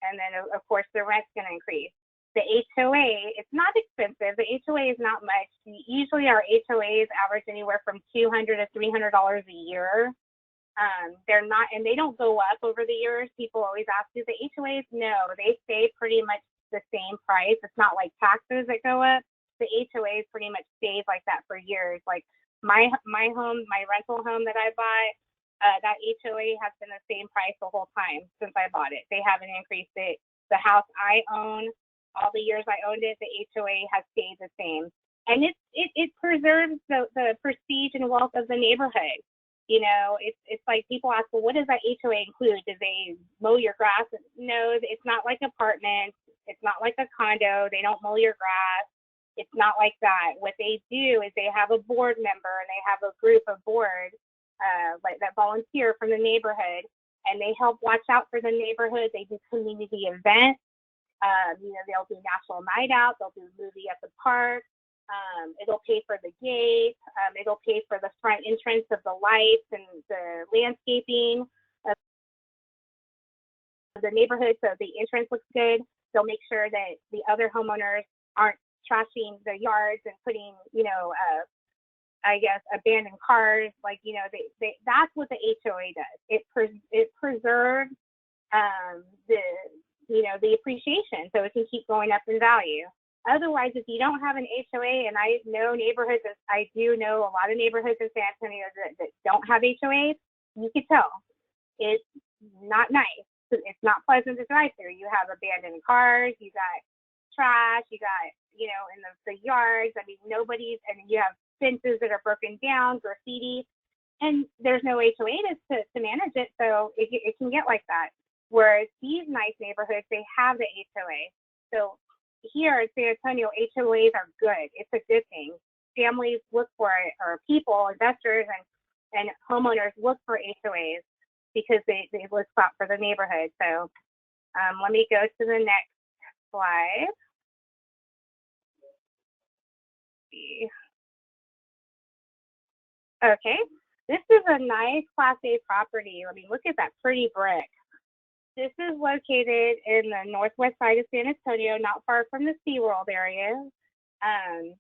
and then of course the rent's gonna increase. The HOA, it's not expensive. The HOA is not much. Usually our HOAs average anywhere from $200 to $300 a year. They're not, and they don't go up over the years. People always ask, do the HOAs? No, they stay pretty much the same price. It's not like taxes that go up. The HOAs pretty much stays like that for years. Like my home, my rental home that I bought, that HOA has been the same price the whole time since I bought it. They haven't increased it. The house I own, all the years I owned it, the HOA has stayed the same. And it preserves the prestige and wealth of the neighborhood. You know, it's like people ask, well, what does that HOA include? Do they mow your grass? No, it's not like apartments. It's not like a condo. They don't mow your grass. It's not like that. What they do is they have a board member, and they have a group of board like that volunteer from the neighborhood, and they help watch out for the neighborhood. They do community events. You know, they'll do national night out. They'll do a movie at the park. It'll pay for the gate. It'll pay for the front entrance of the lights and the landscaping of the neighborhood, so the entrance looks good. They'll make sure that the other homeowners aren't trashing the yards and putting, you know, I guess, abandoned cars. Like, you know, that's what the HOA does. It preserves the appreciation, so it can keep going up in value. Otherwise, if you don't have an HOA, and I know neighborhoods, I do know a lot of neighborhoods in San Antonio that don't have HOAs, you can tell it's not nice. It's not pleasant to drive through. You have abandoned cars, you got trash, you got, in the yards. I mean, and you have fences that are broken down, graffiti, and there's no HOA to manage it, so it can get like that. Whereas these nice neighborhoods, they have the HOA. So here in San Antonio, HOAs are good. It's a good thing. Families look for it, or people, investors, and homeowners look for HOAs because they look out for the neighborhood. So let me go to the next slide. Okay, this is a nice Class A property. I mean, look at that pretty brick. This is located in the northwest side of San Antonio, not far from the SeaWorld area. And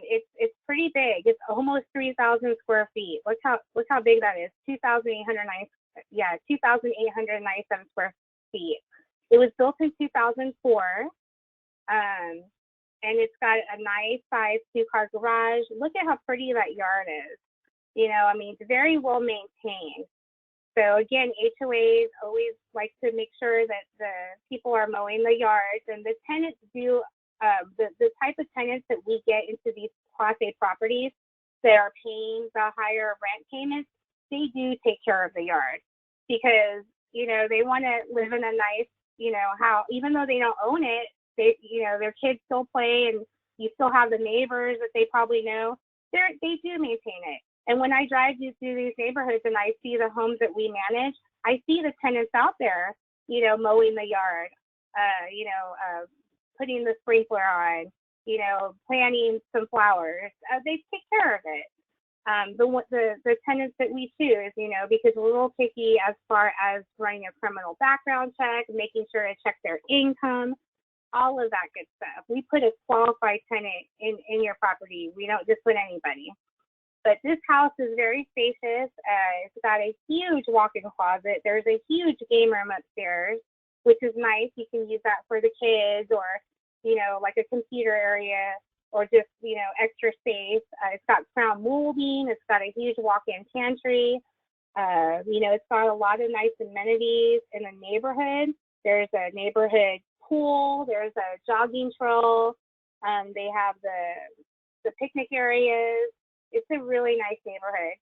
it's pretty big. It's almost 3,000 square feet. Look how big that is. 2,897 square feet. It was built in 2004. And it's got a nice size 2-car garage. Look at how pretty that yard is. I mean, it's very well maintained. So again, HOAs always like to make sure that the people are mowing the yards, and the tenants do, the type of tenants that we get into these Class A properties that are paying the higher rent payments, they do take care of the yard because, they want to live in a nice, how, even though they don't own it, they, their kids still play, and you still have the neighbors that they probably know. They do maintain it. And when I drive through these neighborhoods and I see the homes that we manage, I see the tenants out there, mowing the yard, putting the sprinkler on, planting some flowers. They take care of it. The tenants that we choose, because we're a little picky as far as running a criminal background check, making sure to check their income, all of that good stuff. We put a qualified tenant in your property. We don't just put anybody. But this house is very spacious. It's got a huge walk-in closet. There's a huge game room upstairs, which is nice. You can use that for the kids, or, like a computer area, or just, extra space. It's got crown molding. It's got a huge walk-in pantry. It's got a lot of nice amenities in the neighborhood. There's a neighborhood pool. There's a jogging trail. They have the picnic areas. It's a really nice neighborhood.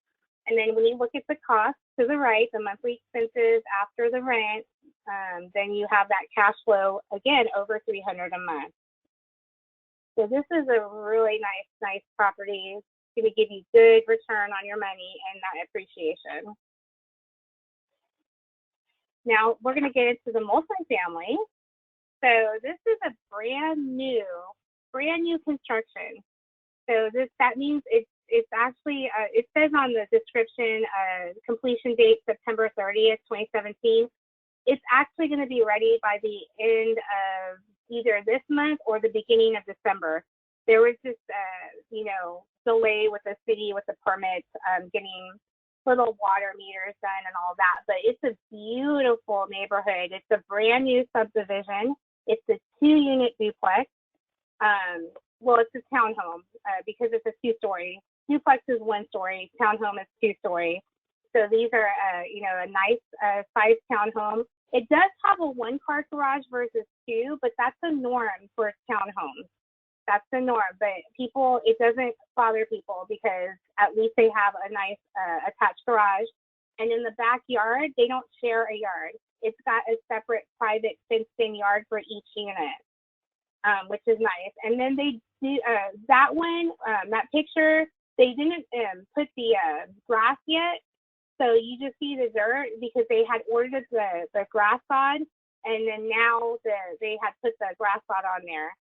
And then when you look at the cost to the right, the monthly expenses after the rent, then you have that cash flow, again, over $300 a month. So this is a really nice property. It's going to give you good return on your money and that appreciation. Now we're going to get into the multifamily. So this is a brand new construction. So that means it's actually, it says on the description, completion date September 30th, 2017. It's actually going to be ready by the end of either this month or the beginning of December. There was this, delay with the city with the permits, getting little water meters done and all that. But it's a beautiful neighborhood. It's a brand new subdivision. It's a 2-unit duplex. Well, it's a townhome because it's a 2-story. Duplex is 1-story. Townhome is 2-story. So these are, a nice size townhome. It does have a 1-car garage versus 2, but that's the norm for townhomes. That's the norm. But it doesn't bother people because at least they have a nice attached garage. And in the backyard, they don't share a yard. It's got a separate private fenced-in yard for each unit, which is nice. And then they do that one, that picture, they didn't put the grass yet. So you just see the dirt because they had ordered the grass sod, and then now they had put the grass sod on there.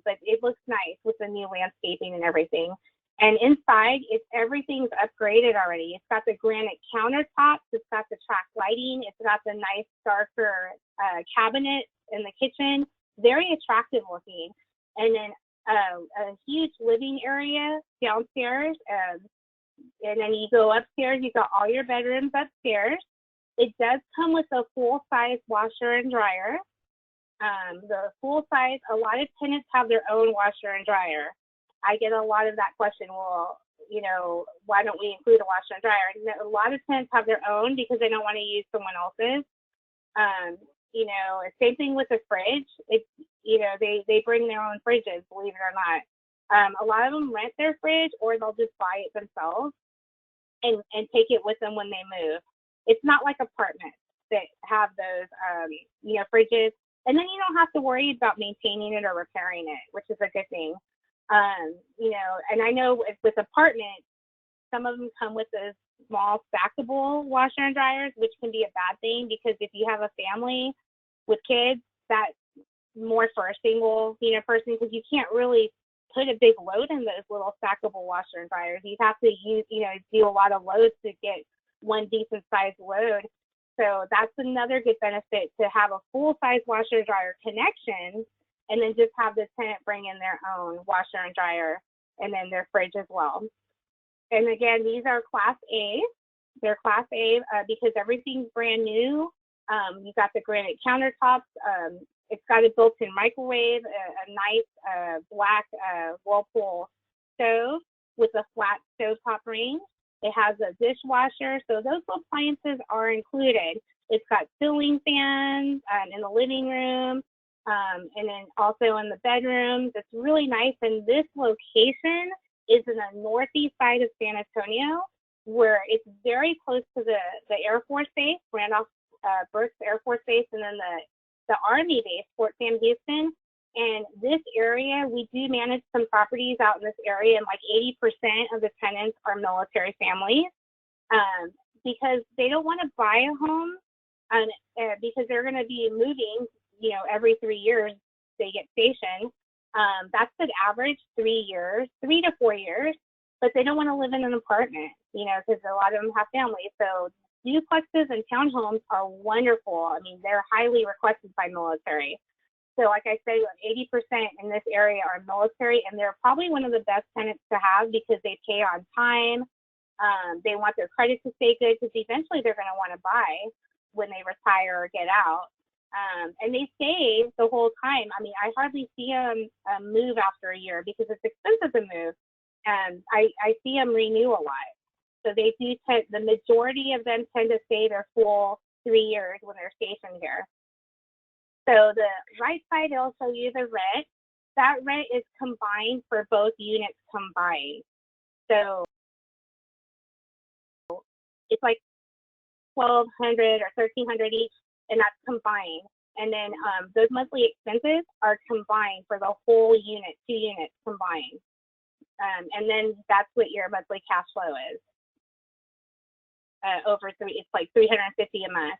But it looks nice with the new landscaping and everything. And inside, everything's upgraded already. It's got the granite countertops. It's got the track lighting. It's got the nice darker cabinets in the kitchen. Very attractive looking. And then a huge living area downstairs. And then you go upstairs. You got all your bedrooms upstairs. It does come with a full-size washer and dryer. The full size, a lot of tenants have their own washer and dryer. I get a lot of that question, well, you know, why don't we include a washer and dryer? And a lot of tenants have their own because they don't want to use someone else's. You know, same thing with the fridge. It's, you know, they bring their own fridges, believe it or not. A lot of them rent their fridge or they'll just buy it themselves and take it with them when they move. It's not like apartments that have those, you know, fridges. And then you don't have to worry about maintaining it or repairing it, which is a good thing. You know, and I know with apartments, some of them come with those small stackable washer and dryers, which can be a bad thing because if you have a family with kids, that's more for a single, you know, person, because you can't really put a big load in those little stackable washer and dryers. You have to use, you know, do a lot of loads to get one decent sized load. So that's another good benefit, to have a full size washer dryer connection and then just have the tenant bring in their own washer and dryer and then their fridge as well. And again, these are Class A. They're Class A because everything's brand new. You got the granite countertops. It's got a built-in microwave, a nice black Whirlpool stove with a flat stovetop range. It has a dishwasher, so those appliances are included. It's got ceiling fans in the living room, and then also in the bedrooms. It's really nice, and this location is in the northeast side of San Antonio, where it's very close to the Air Force Base, Randolph Burks Air Force Base, and then the Army base, Fort Sam Houston. And this area, we do manage some properties out in this area, and like 80% of the tenants are military families, because they don't want to buy a home because they're going to be moving, you know, every 3 years they get stationed. That's the average, 3 years, 3 to 4 years, but they don't want to live in an apartment, you know, because a lot of them have families. So duplexes and townhomes are wonderful. I mean, they're highly requested by military. So like I said, 80% in this area are military, and they're probably one of the best tenants to have because they pay on time. They want their credit to stay good because eventually they're going to want to buy when they retire or get out. And they stay the whole time. I mean, I hardly see them move after a year because it's expensive to move. I see them renew a lot. So they do the majority of them tend to stay their full 3 years when they're stationed here. So the right side, it'll show you the rent. That rent is combined for both units combined. So it's like $1,200 or $1,300 each, and that's combined. And then those monthly expenses are combined for the whole unit, 2 units combined. And then that's what your monthly cash flow is. It's like $350 a month.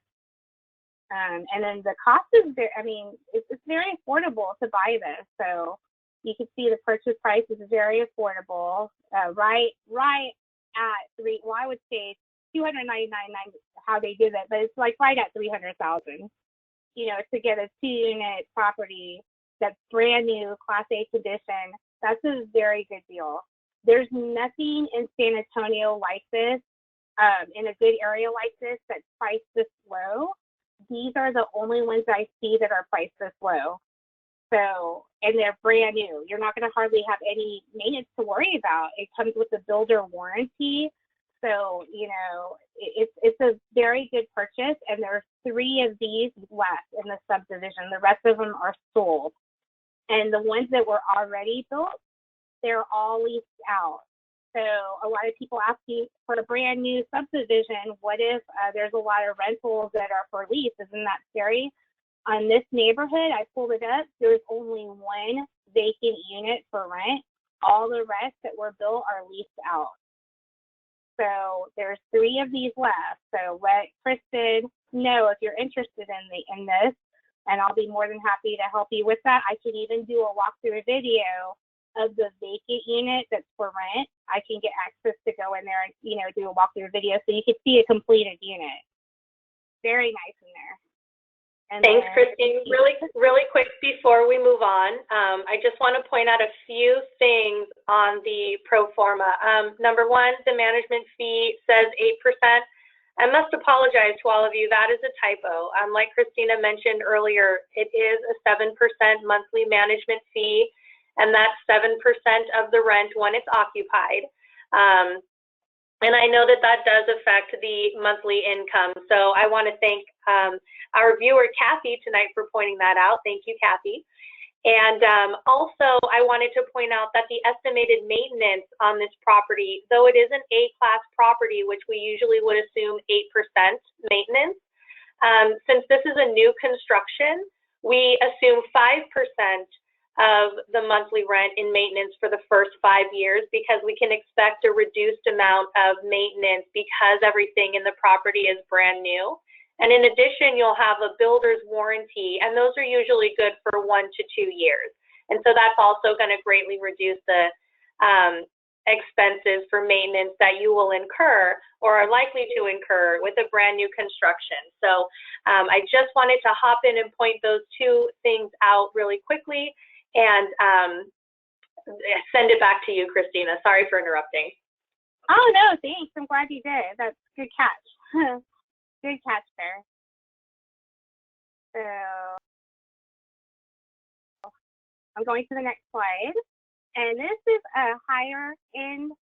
And then the cost is very, I mean, it's very affordable to buy this. So you can see the purchase price is very affordable, right at I would say $299 how they do that, but it's like right at $300,000, you know, to get a 2-unit property that's brand new, Class A condition. That's a very good deal. There's nothing in San Antonio like this, in a good area like this, that's priced this low. These are the only ones I see that are priced this low. So, and they're brand new. You're not going to hardly have any maintenance to worry about. It comes with a builder warranty. So, you know, it's a very good purchase, and there's 3 of these left in the subdivision. The rest of them are sold. And the ones that were already built, they're all leased out. So a lot of people ask you, for a brand new subdivision, what if there's a lot of rentals that are for lease? Isn't that scary? On this neighborhood, I pulled it up, there's only 1 vacant unit for rent. All the rest that were built are leased out. So there's 3 of these left. So let Kristen know if you're interested in this, and I'll be more than happy to help you with that. I can even do a walkthrough video of the vacant unit that's for rent. I can get access to go in there and, you know, do a walkthrough video so you can see a completed unit. Very nice in there. And thanks, Christine. Really quick before we move on, I just want to point out a few things on the pro forma. Number one, the management fee says 8%. I must apologize to all of you. That is a typo. Like Christina mentioned earlier, it is a 7% monthly management fee, and that's 7% of the rent when it's occupied. And I know that that does affect the monthly income. So I want to thank our viewer, Kathy, tonight for pointing that out. Thank you, Kathy. And also, I wanted to point out that the estimated maintenance on this property, though it is an A-class property, which we usually would assume 8% maintenance, since this is a new construction, we assume 5% of the monthly rent in maintenance for the first 5 years, because we can expect a reduced amount of maintenance because everything in the property is brand new. And in addition, you'll have a builder's warranty, and those are usually good for 1 to 2 years. And so that's also going to greatly reduce the expenses for maintenance that you will incur or are likely to incur with a brand new construction. So I just wanted to hop in and point those two things out really quickly and send it back to you, Christina. Sorry for interrupting. Oh, no, thanks. I'm glad you did. That's a good catch. Good catch there. So I'm going to the next slide. And this is a higher end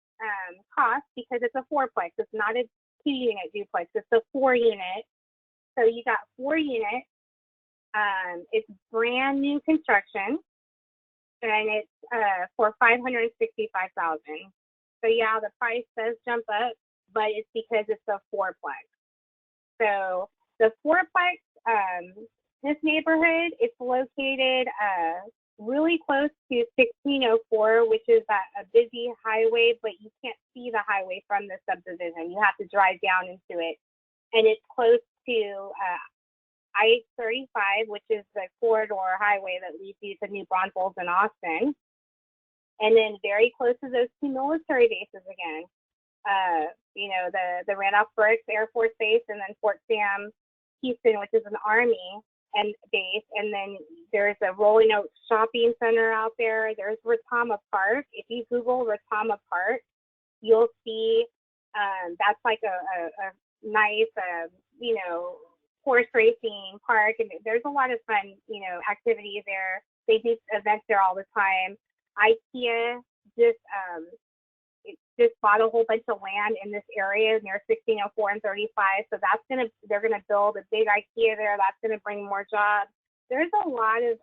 cost because it's a fourplex. It's not a 2-unit duplex. It's a 4-unit. So you got 4 units. It's brand new construction, and it's for $565,000. So yeah, the price does jump up, but it's because it's a fourplex. So the fourplex, this neighborhood, it's located really close to 1604, which is a busy highway, but you can't see the highway from the subdivision. You have to drive down into it. And it's close to I-35, which is the corridor highway that leads you to New Braunfels and Austin. And then very close to those 2 military bases again. You know, the Randolph Brooks Air Force Base, and then Fort Sam Houston, which is an Army and base. And then there's a Rolling Oaks Shopping Center out there. There's Retama Park. If you Google Retama Park, you'll see that's like a nice, you know, horse racing park. And there's a lot of fun, you know, activities there. They do events there all the time. IKEA just bought a whole bunch of land in this area near 1604 and 35. So they're gonna build a big IKEA there. That's gonna bring more jobs. There's a lot of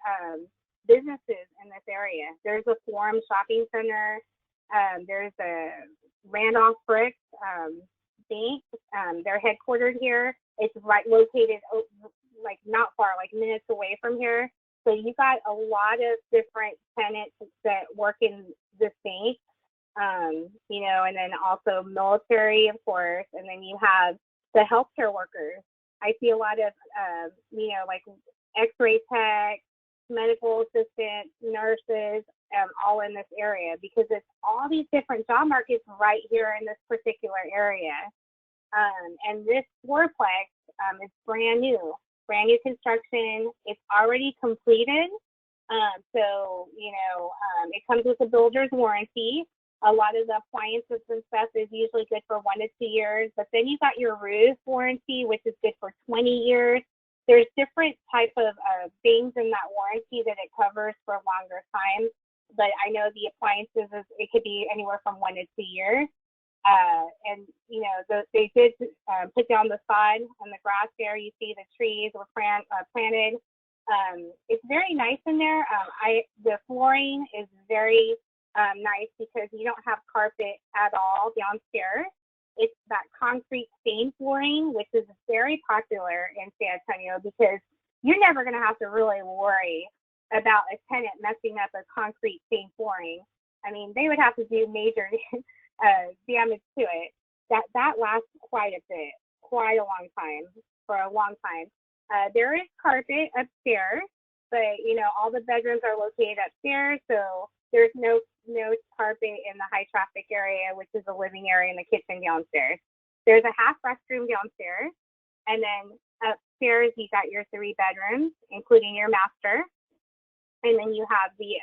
businesses in this area. There's a Forum Shopping Center. There's a Randolph Brooks Bank. They're headquartered here. It's right located like not far, like minutes away from here. So you got a lot of different tenants that work in this bank. You know, and then also military, of course, and then you have the healthcare workers. I see a lot of, you know, like x-ray techs, medical assistants, nurses, all in this area, because it's all these different job markets right here in this particular area. And this fourplex is brand new construction. It's already completed. So, you know, it comes with a builder's warranty. A lot of the appliances and stuff is usually good for 1 to 2 years, but then you got your roof warranty, which is good for 20 years. There's different type of things in that warranty that it covers for a longer time, but I know the appliances, it could be anywhere from 1 to 2 years. And, you know, they did put down the sod and the grass there. You see the trees were planted. It's very nice in there. The flooring is very nice because you don't have carpet at all downstairs. It's that concrete stain flooring, which is very popular in San Antonio because you're never going to have to really worry about a tenant messing up a concrete stain flooring. I mean, they would have to do major damage to it. That lasts quite a bit, quite a long time, for a long time. There is carpet upstairs, but you know, all the bedrooms are located upstairs, so there's no carpet in the high traffic area, which is the living area and the kitchen downstairs. There's a half restroom downstairs, and then upstairs you got your 3 bedrooms, including your master. And then you have the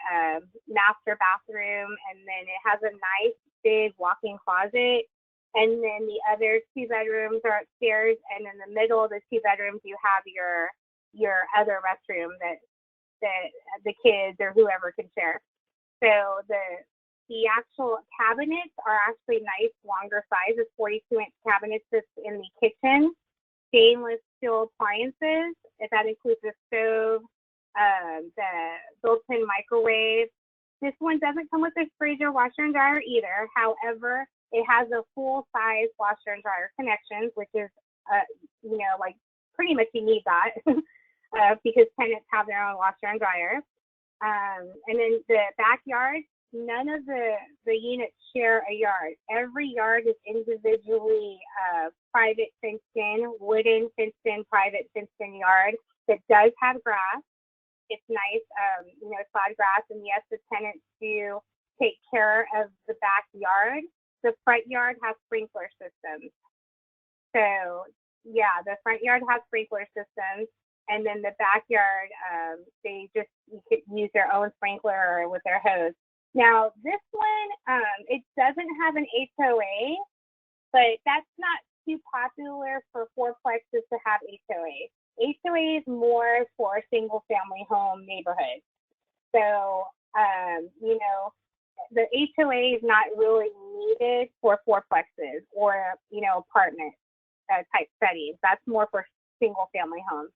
master bathroom, and then it has a nice big walk-in closet. and then the other 2 bedrooms are upstairs, and in the middle of the 2 bedrooms you have your other restroom that the kids or whoever can share. So the actual cabinets are actually nice, longer size. It's 42-inch cabinets that's in the kitchen, stainless steel appliances. That includes the stove, the built-in microwave. This one doesn't come with a fridge or washer and dryer either. However, it has a full-size washer and dryer connections, which is, like pretty much you need that because tenants have their own washer and dryer. And then the backyard, none of the units share a yard. Every yard is individually private fenced in, wooden fenced in, private fenced in yard that does have grass. It's nice, sod grass, and yes, the tenants do take care of the backyard. The front yard has sprinkler systems. So yeah, the front yard has sprinkler systems, and then the backyard, you could use their own sprinkler with their hose. Now this one, it doesn't have an HOA, but that's not too popular for fourplexes to have HOA. HOA is more for single family home neighborhoods. So, the HOA is not really needed for fourplexes or, apartment type settings. That's more for single family homes.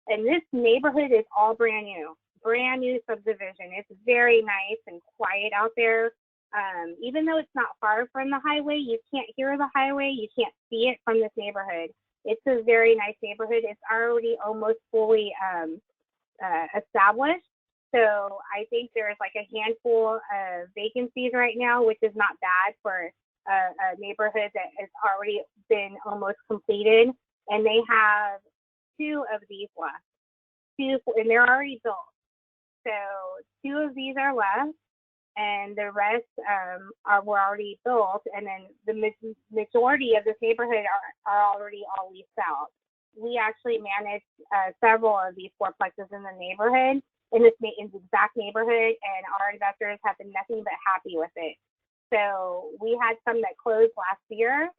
And this neighborhood is all brand new subdivision. It's very nice and quiet out there. Even though it's not far from the highway, you can't hear the highway, you can't see it from this neighborhood. It's a very nice neighborhood. It's already almost fully established. So I think there's like a handful of vacancies right now, which is not bad for a neighborhood that has already been almost completed. And they have 2 of these left. 2, and they're already built. So 2 of these are left, and the rest were already built. And then the majority of this neighborhood are already all leased out. We actually manage several of these fourplexes in the neighborhood, in this exact neighborhood, and our investors have been nothing but happy with it. So we had some that closed last year,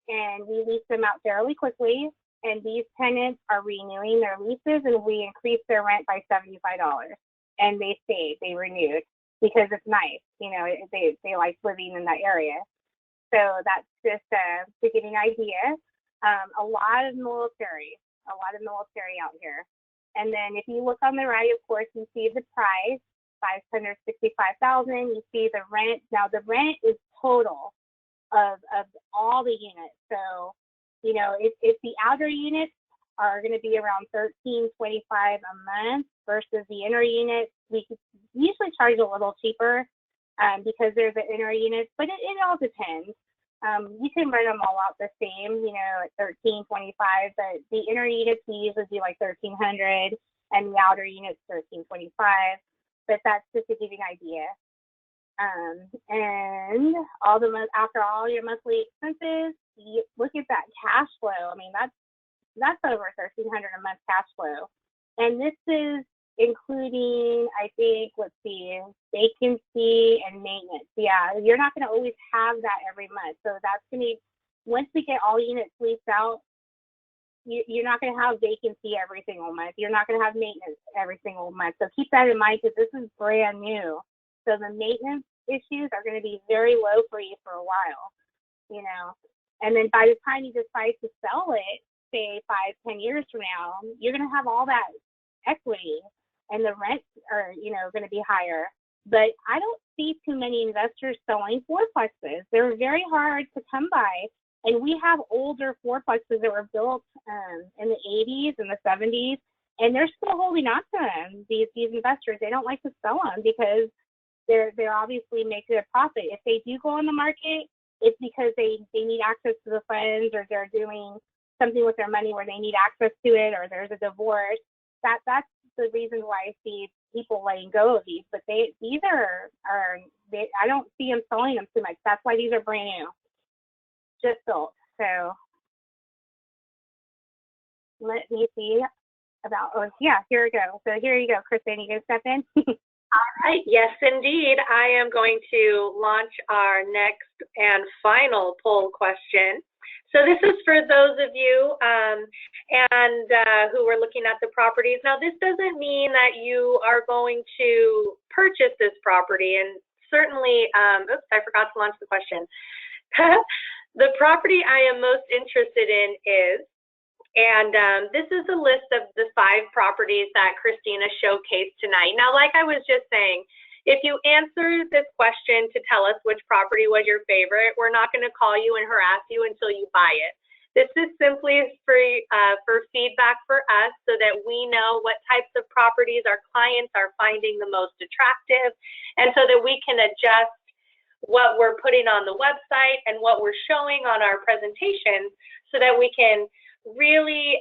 and we leased them out fairly quickly. And these tenants are renewing their leases, and we increased their rent by $75. And they stayed, they renewed, because it's nice. They like living in that area. So that's just to give you an idea. A lot of military out here. And then if you look on the right, of course, you see the price, $565,000. You see the rent. Now the rent is total of all the units. So, if the outer units are going to be around $13.25 a month versus the inner units, we could usually charge a little cheaper because they're the inner units, but it all depends. You can rent them all out the same, at $13.25, but the inner units we usually do like $1,300, and the outer units $13.25. But that's just to give you an idea. And after all your monthly expenses, you look at that cash flow. I mean, that's over $1,300 a month cash flow, and this is including, I think, vacancy and maintenance. Yeah, you're not going to always have that every month. So that's going to be, once we get all units leased out, you're not going to have vacancy every single month. You're not going to have maintenance every single month. So keep that in mind, because this is brand new. So the maintenance issues are going to be very low for you for a while, And then by the time you decide to sell it, say 5-10 years from now, you're going to have all that equity, and the rents are, going to be higher. But I don't see too many investors selling fourplexes. They're very hard to come by. And we have older fourplexes that were built in the 80s and the 70s, and they're still holding on to them. These investors, they don't like to sell them because they're obviously making a profit. If they do go on the market, it's because they need access to the funds, or they're doing something with their money where they need access to it, or there's a divorce. That's the reason why I see people letting go of these. But I don't see them selling them too much. That's why these are brand new, just built. So let me see about. Oh yeah, here we go. So here you go, Kristen. You gonna step in? Right. Yes, indeed. I am going to launch our next and final poll question. So this is for those of you who are looking at the properties. Now, this doesn't mean that you are going to purchase this property. And certainly, oops, I forgot to launch the question. The property I am most interested in is, and this is a list of the 5 properties that Christina showcased tonight. Now, like I was just saying, if you answer this question to tell us which property was your favorite, we're not going to call you and harass you until you buy it. This is simply for feedback for us so that we know what types of properties our clients are finding the most attractive, and so that we can adjust what we're putting on the website and what we're showing on our presentations so that we can really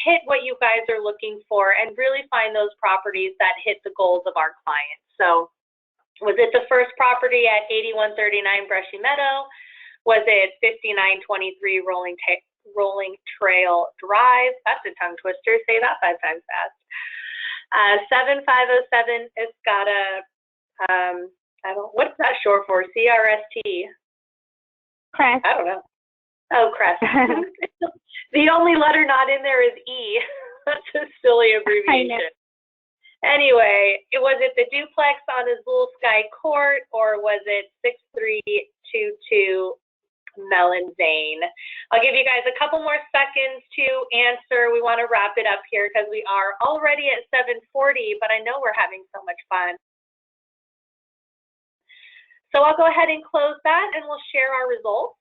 hit what you guys are looking for and really find those properties that hit the goals of our clients. So was it the first property at 8139 Brushy Meadow? Was it 5923 Rolling Trail Drive? That's a tongue twister. Say that 5 times fast. 7507 Escada, what's that short for? CRST? Crest. I don't know. Oh, Crest. The only letter not in there is E. That's a silly abbreviation. Anyway, was it the duplex on Azul Sky Court, or was it 6322 Melon Zane? I'll give you guys a couple more seconds to answer. We want to wrap it up here because we are already at 7:40, but I know we're having so much fun. So I'll go ahead and close that, and we'll share our results.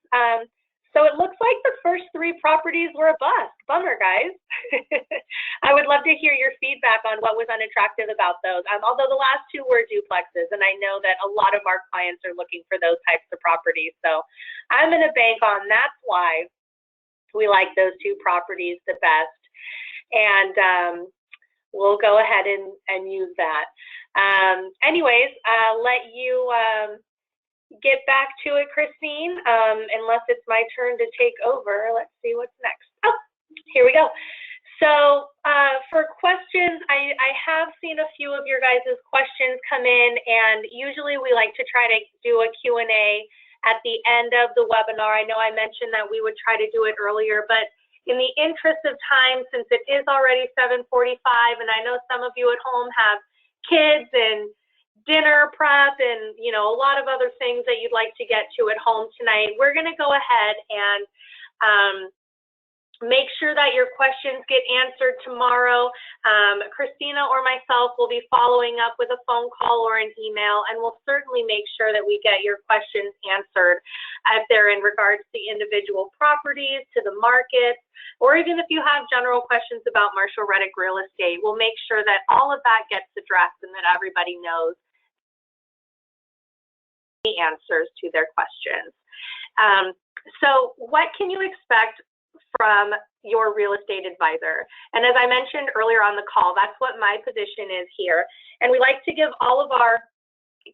So it looks like the first 3 properties were a bust. Bummer, guys. I would love to hear your feedback on what was unattractive about those. Although the last 2 were duplexes, and I know that a lot of our clients are looking for those types of properties. So I'm going to bank on that's why we like those 2 properties the best. And we'll go ahead and use that. Anyways, I'll let you get back to it, Christine, unless it's my turn to take over. Let's see what's next. Oh, here we go. So for questions, I have seen a few of your guys' questions come in, and usually we like to try to do a Q&A at the end of the webinar. I know I mentioned that we would try to do it earlier, but in the interest of time, since it is already 7:45, and I know some of you at home have kids and dinner prep and, you know, a lot of other things that you'd like to get to at home tonight, we're going to go ahead and make sure that your questions get answered tomorrow. Christina or myself will be following up with a phone call or an email, and we'll certainly make sure that we get your questions answered if they're in regards to individual properties, to the market, or even if you have general questions about Marshall Reddick Real Estate. We'll make sure that all of that gets addressed and that everybody knows the answers to their questions. So what can you expect from your real estate advisor? And as I mentioned earlier on the call, that's what my position is here. And we like to give all of our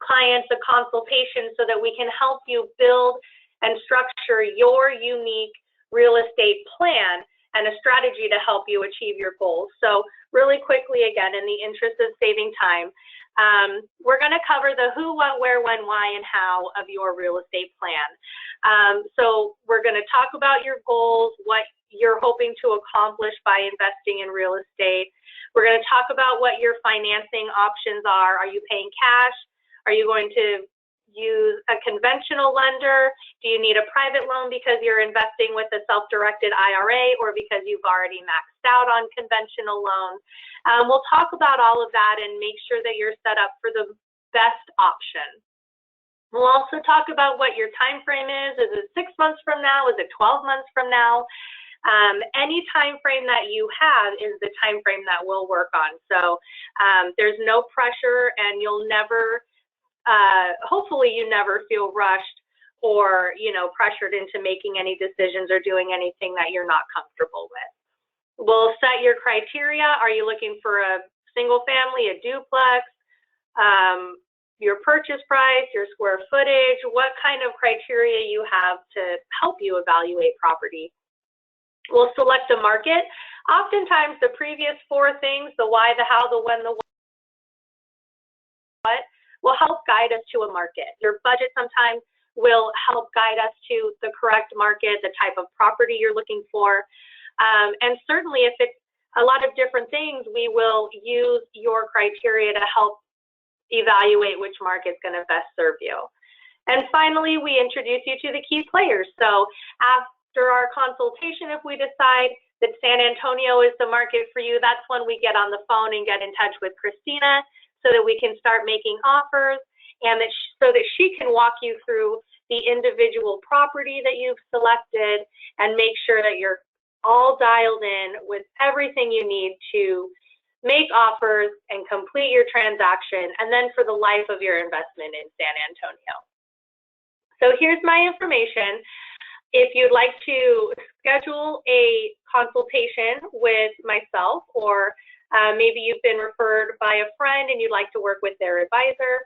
clients a consultation so that we can help you build and structure your unique real estate plan and a strategy to help you achieve your goals. So really quickly, again, in the interest of saving time, we're going to cover the who, what, where, when, why, and how of your real estate plan. So we're going to talk about your goals, what you're hoping to accomplish by investing in real estate. We're going to talk about what your financing options are. Are you paying cash? Are you going to use a conventional lender? Do you need a private loan because you're investing with a self-directed IRA or because you've already maxed out on conventional loans? We'll talk about all of that and make sure that you're set up for the best option. We'll also talk about what your time frame is. Is it 6 months from now? Is it 12 months from now? Any time frame that you have is the time frame that we'll work on. So there's no pressure, and you'll never hopefully you never feel rushed or, you know, pressured into making any decisions or doing anything that you're not comfortable with. We'll set your criteria. Are you looking for a single family, a duplex, your purchase price, your square footage, what kind of criteria you have to help you evaluate property. We'll select a market. Oftentimes the previous 4 things, the why, the how, the when, the what will help guide us to a market. Your budget sometimes will help guide us to the correct market, the type of property you're looking for. And certainly if it's a lot of different things, we will use your criteria to help evaluate which market's going to best serve you. And finally, we introduce you to the key players. So after our consultation, if we decide that San Antonio is the market for you, that's when we get on the phone and get in touch with Christina so that we can start making offers, and so that she can walk you through the individual property that you've selected and make sure that you're all dialed in with everything you need to make offers and complete your transaction, and then for the life of your investment in San Antonio. So here's my information. If you'd like to schedule a consultation with myself, or maybe you've been referred by a friend and you'd like to work with their advisor,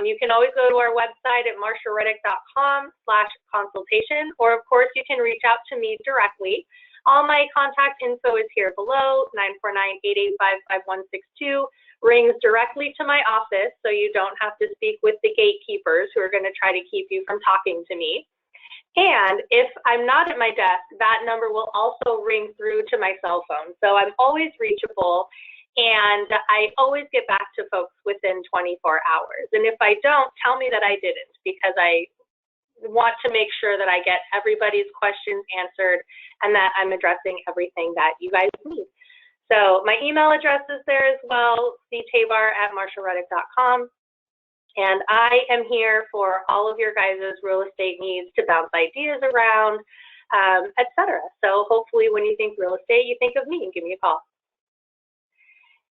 you can always go to our website at marshareddick.com/consultation, or of course you can reach out to me directly. All my contact info is here below. 949-885-5162 rings directly to my office, so you don't have to speak with the gatekeepers who are going to try to keep you from talking to me. And if I'm not at my desk, that number will also ring through to my cell phone. So I'm always reachable, and I always get back to folks within 24 hours. And if I don't, tell me that I didn't, because I want to make sure that I get everybody's questions answered and that I'm addressing everything that you guys need. So my email address is there as well, ctabar@marshareddick.com. And I am here for all of your guys' real estate needs to bounce ideas around, etc. So hopefully when you think real estate, you think of me and give me a call.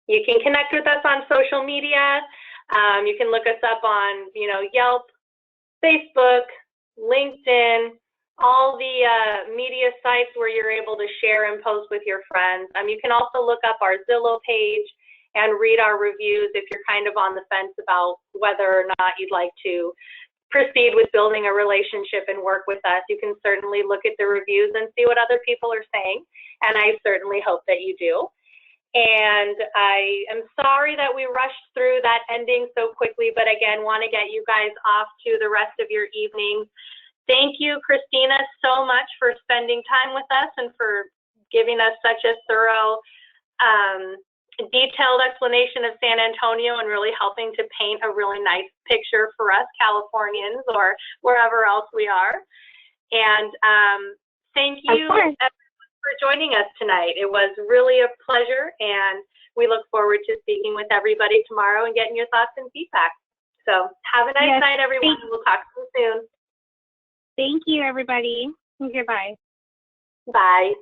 You can connect with us on social media. You can look us up on, Yelp, Facebook, LinkedIn, all the media sites where you're able to share and post with your friends. You can also look up our Zillow page and read our reviews if you're kind of on the fence about whether or not you'd like to proceed with building a relationship and work with us. You can certainly look at the reviews and see what other people are saying, and I certainly hope that you do. And I am sorry that we rushed through that ending so quickly, but again, want to get you guys off to the rest of your evening. Thank you, Christina, so much for spending time with us and for giving us such a thorough, detailed explanation of San Antonio and really helping to paint a really nice picture for us Californians or wherever else we are. And thank you for joining us tonight. It was really a pleasure, and we look forward to speaking with everybody tomorrow and getting your thoughts and feedback. So have a nice night, everyone. We'll talk to you soon. Thank you, everybody. Goodbye. Bye.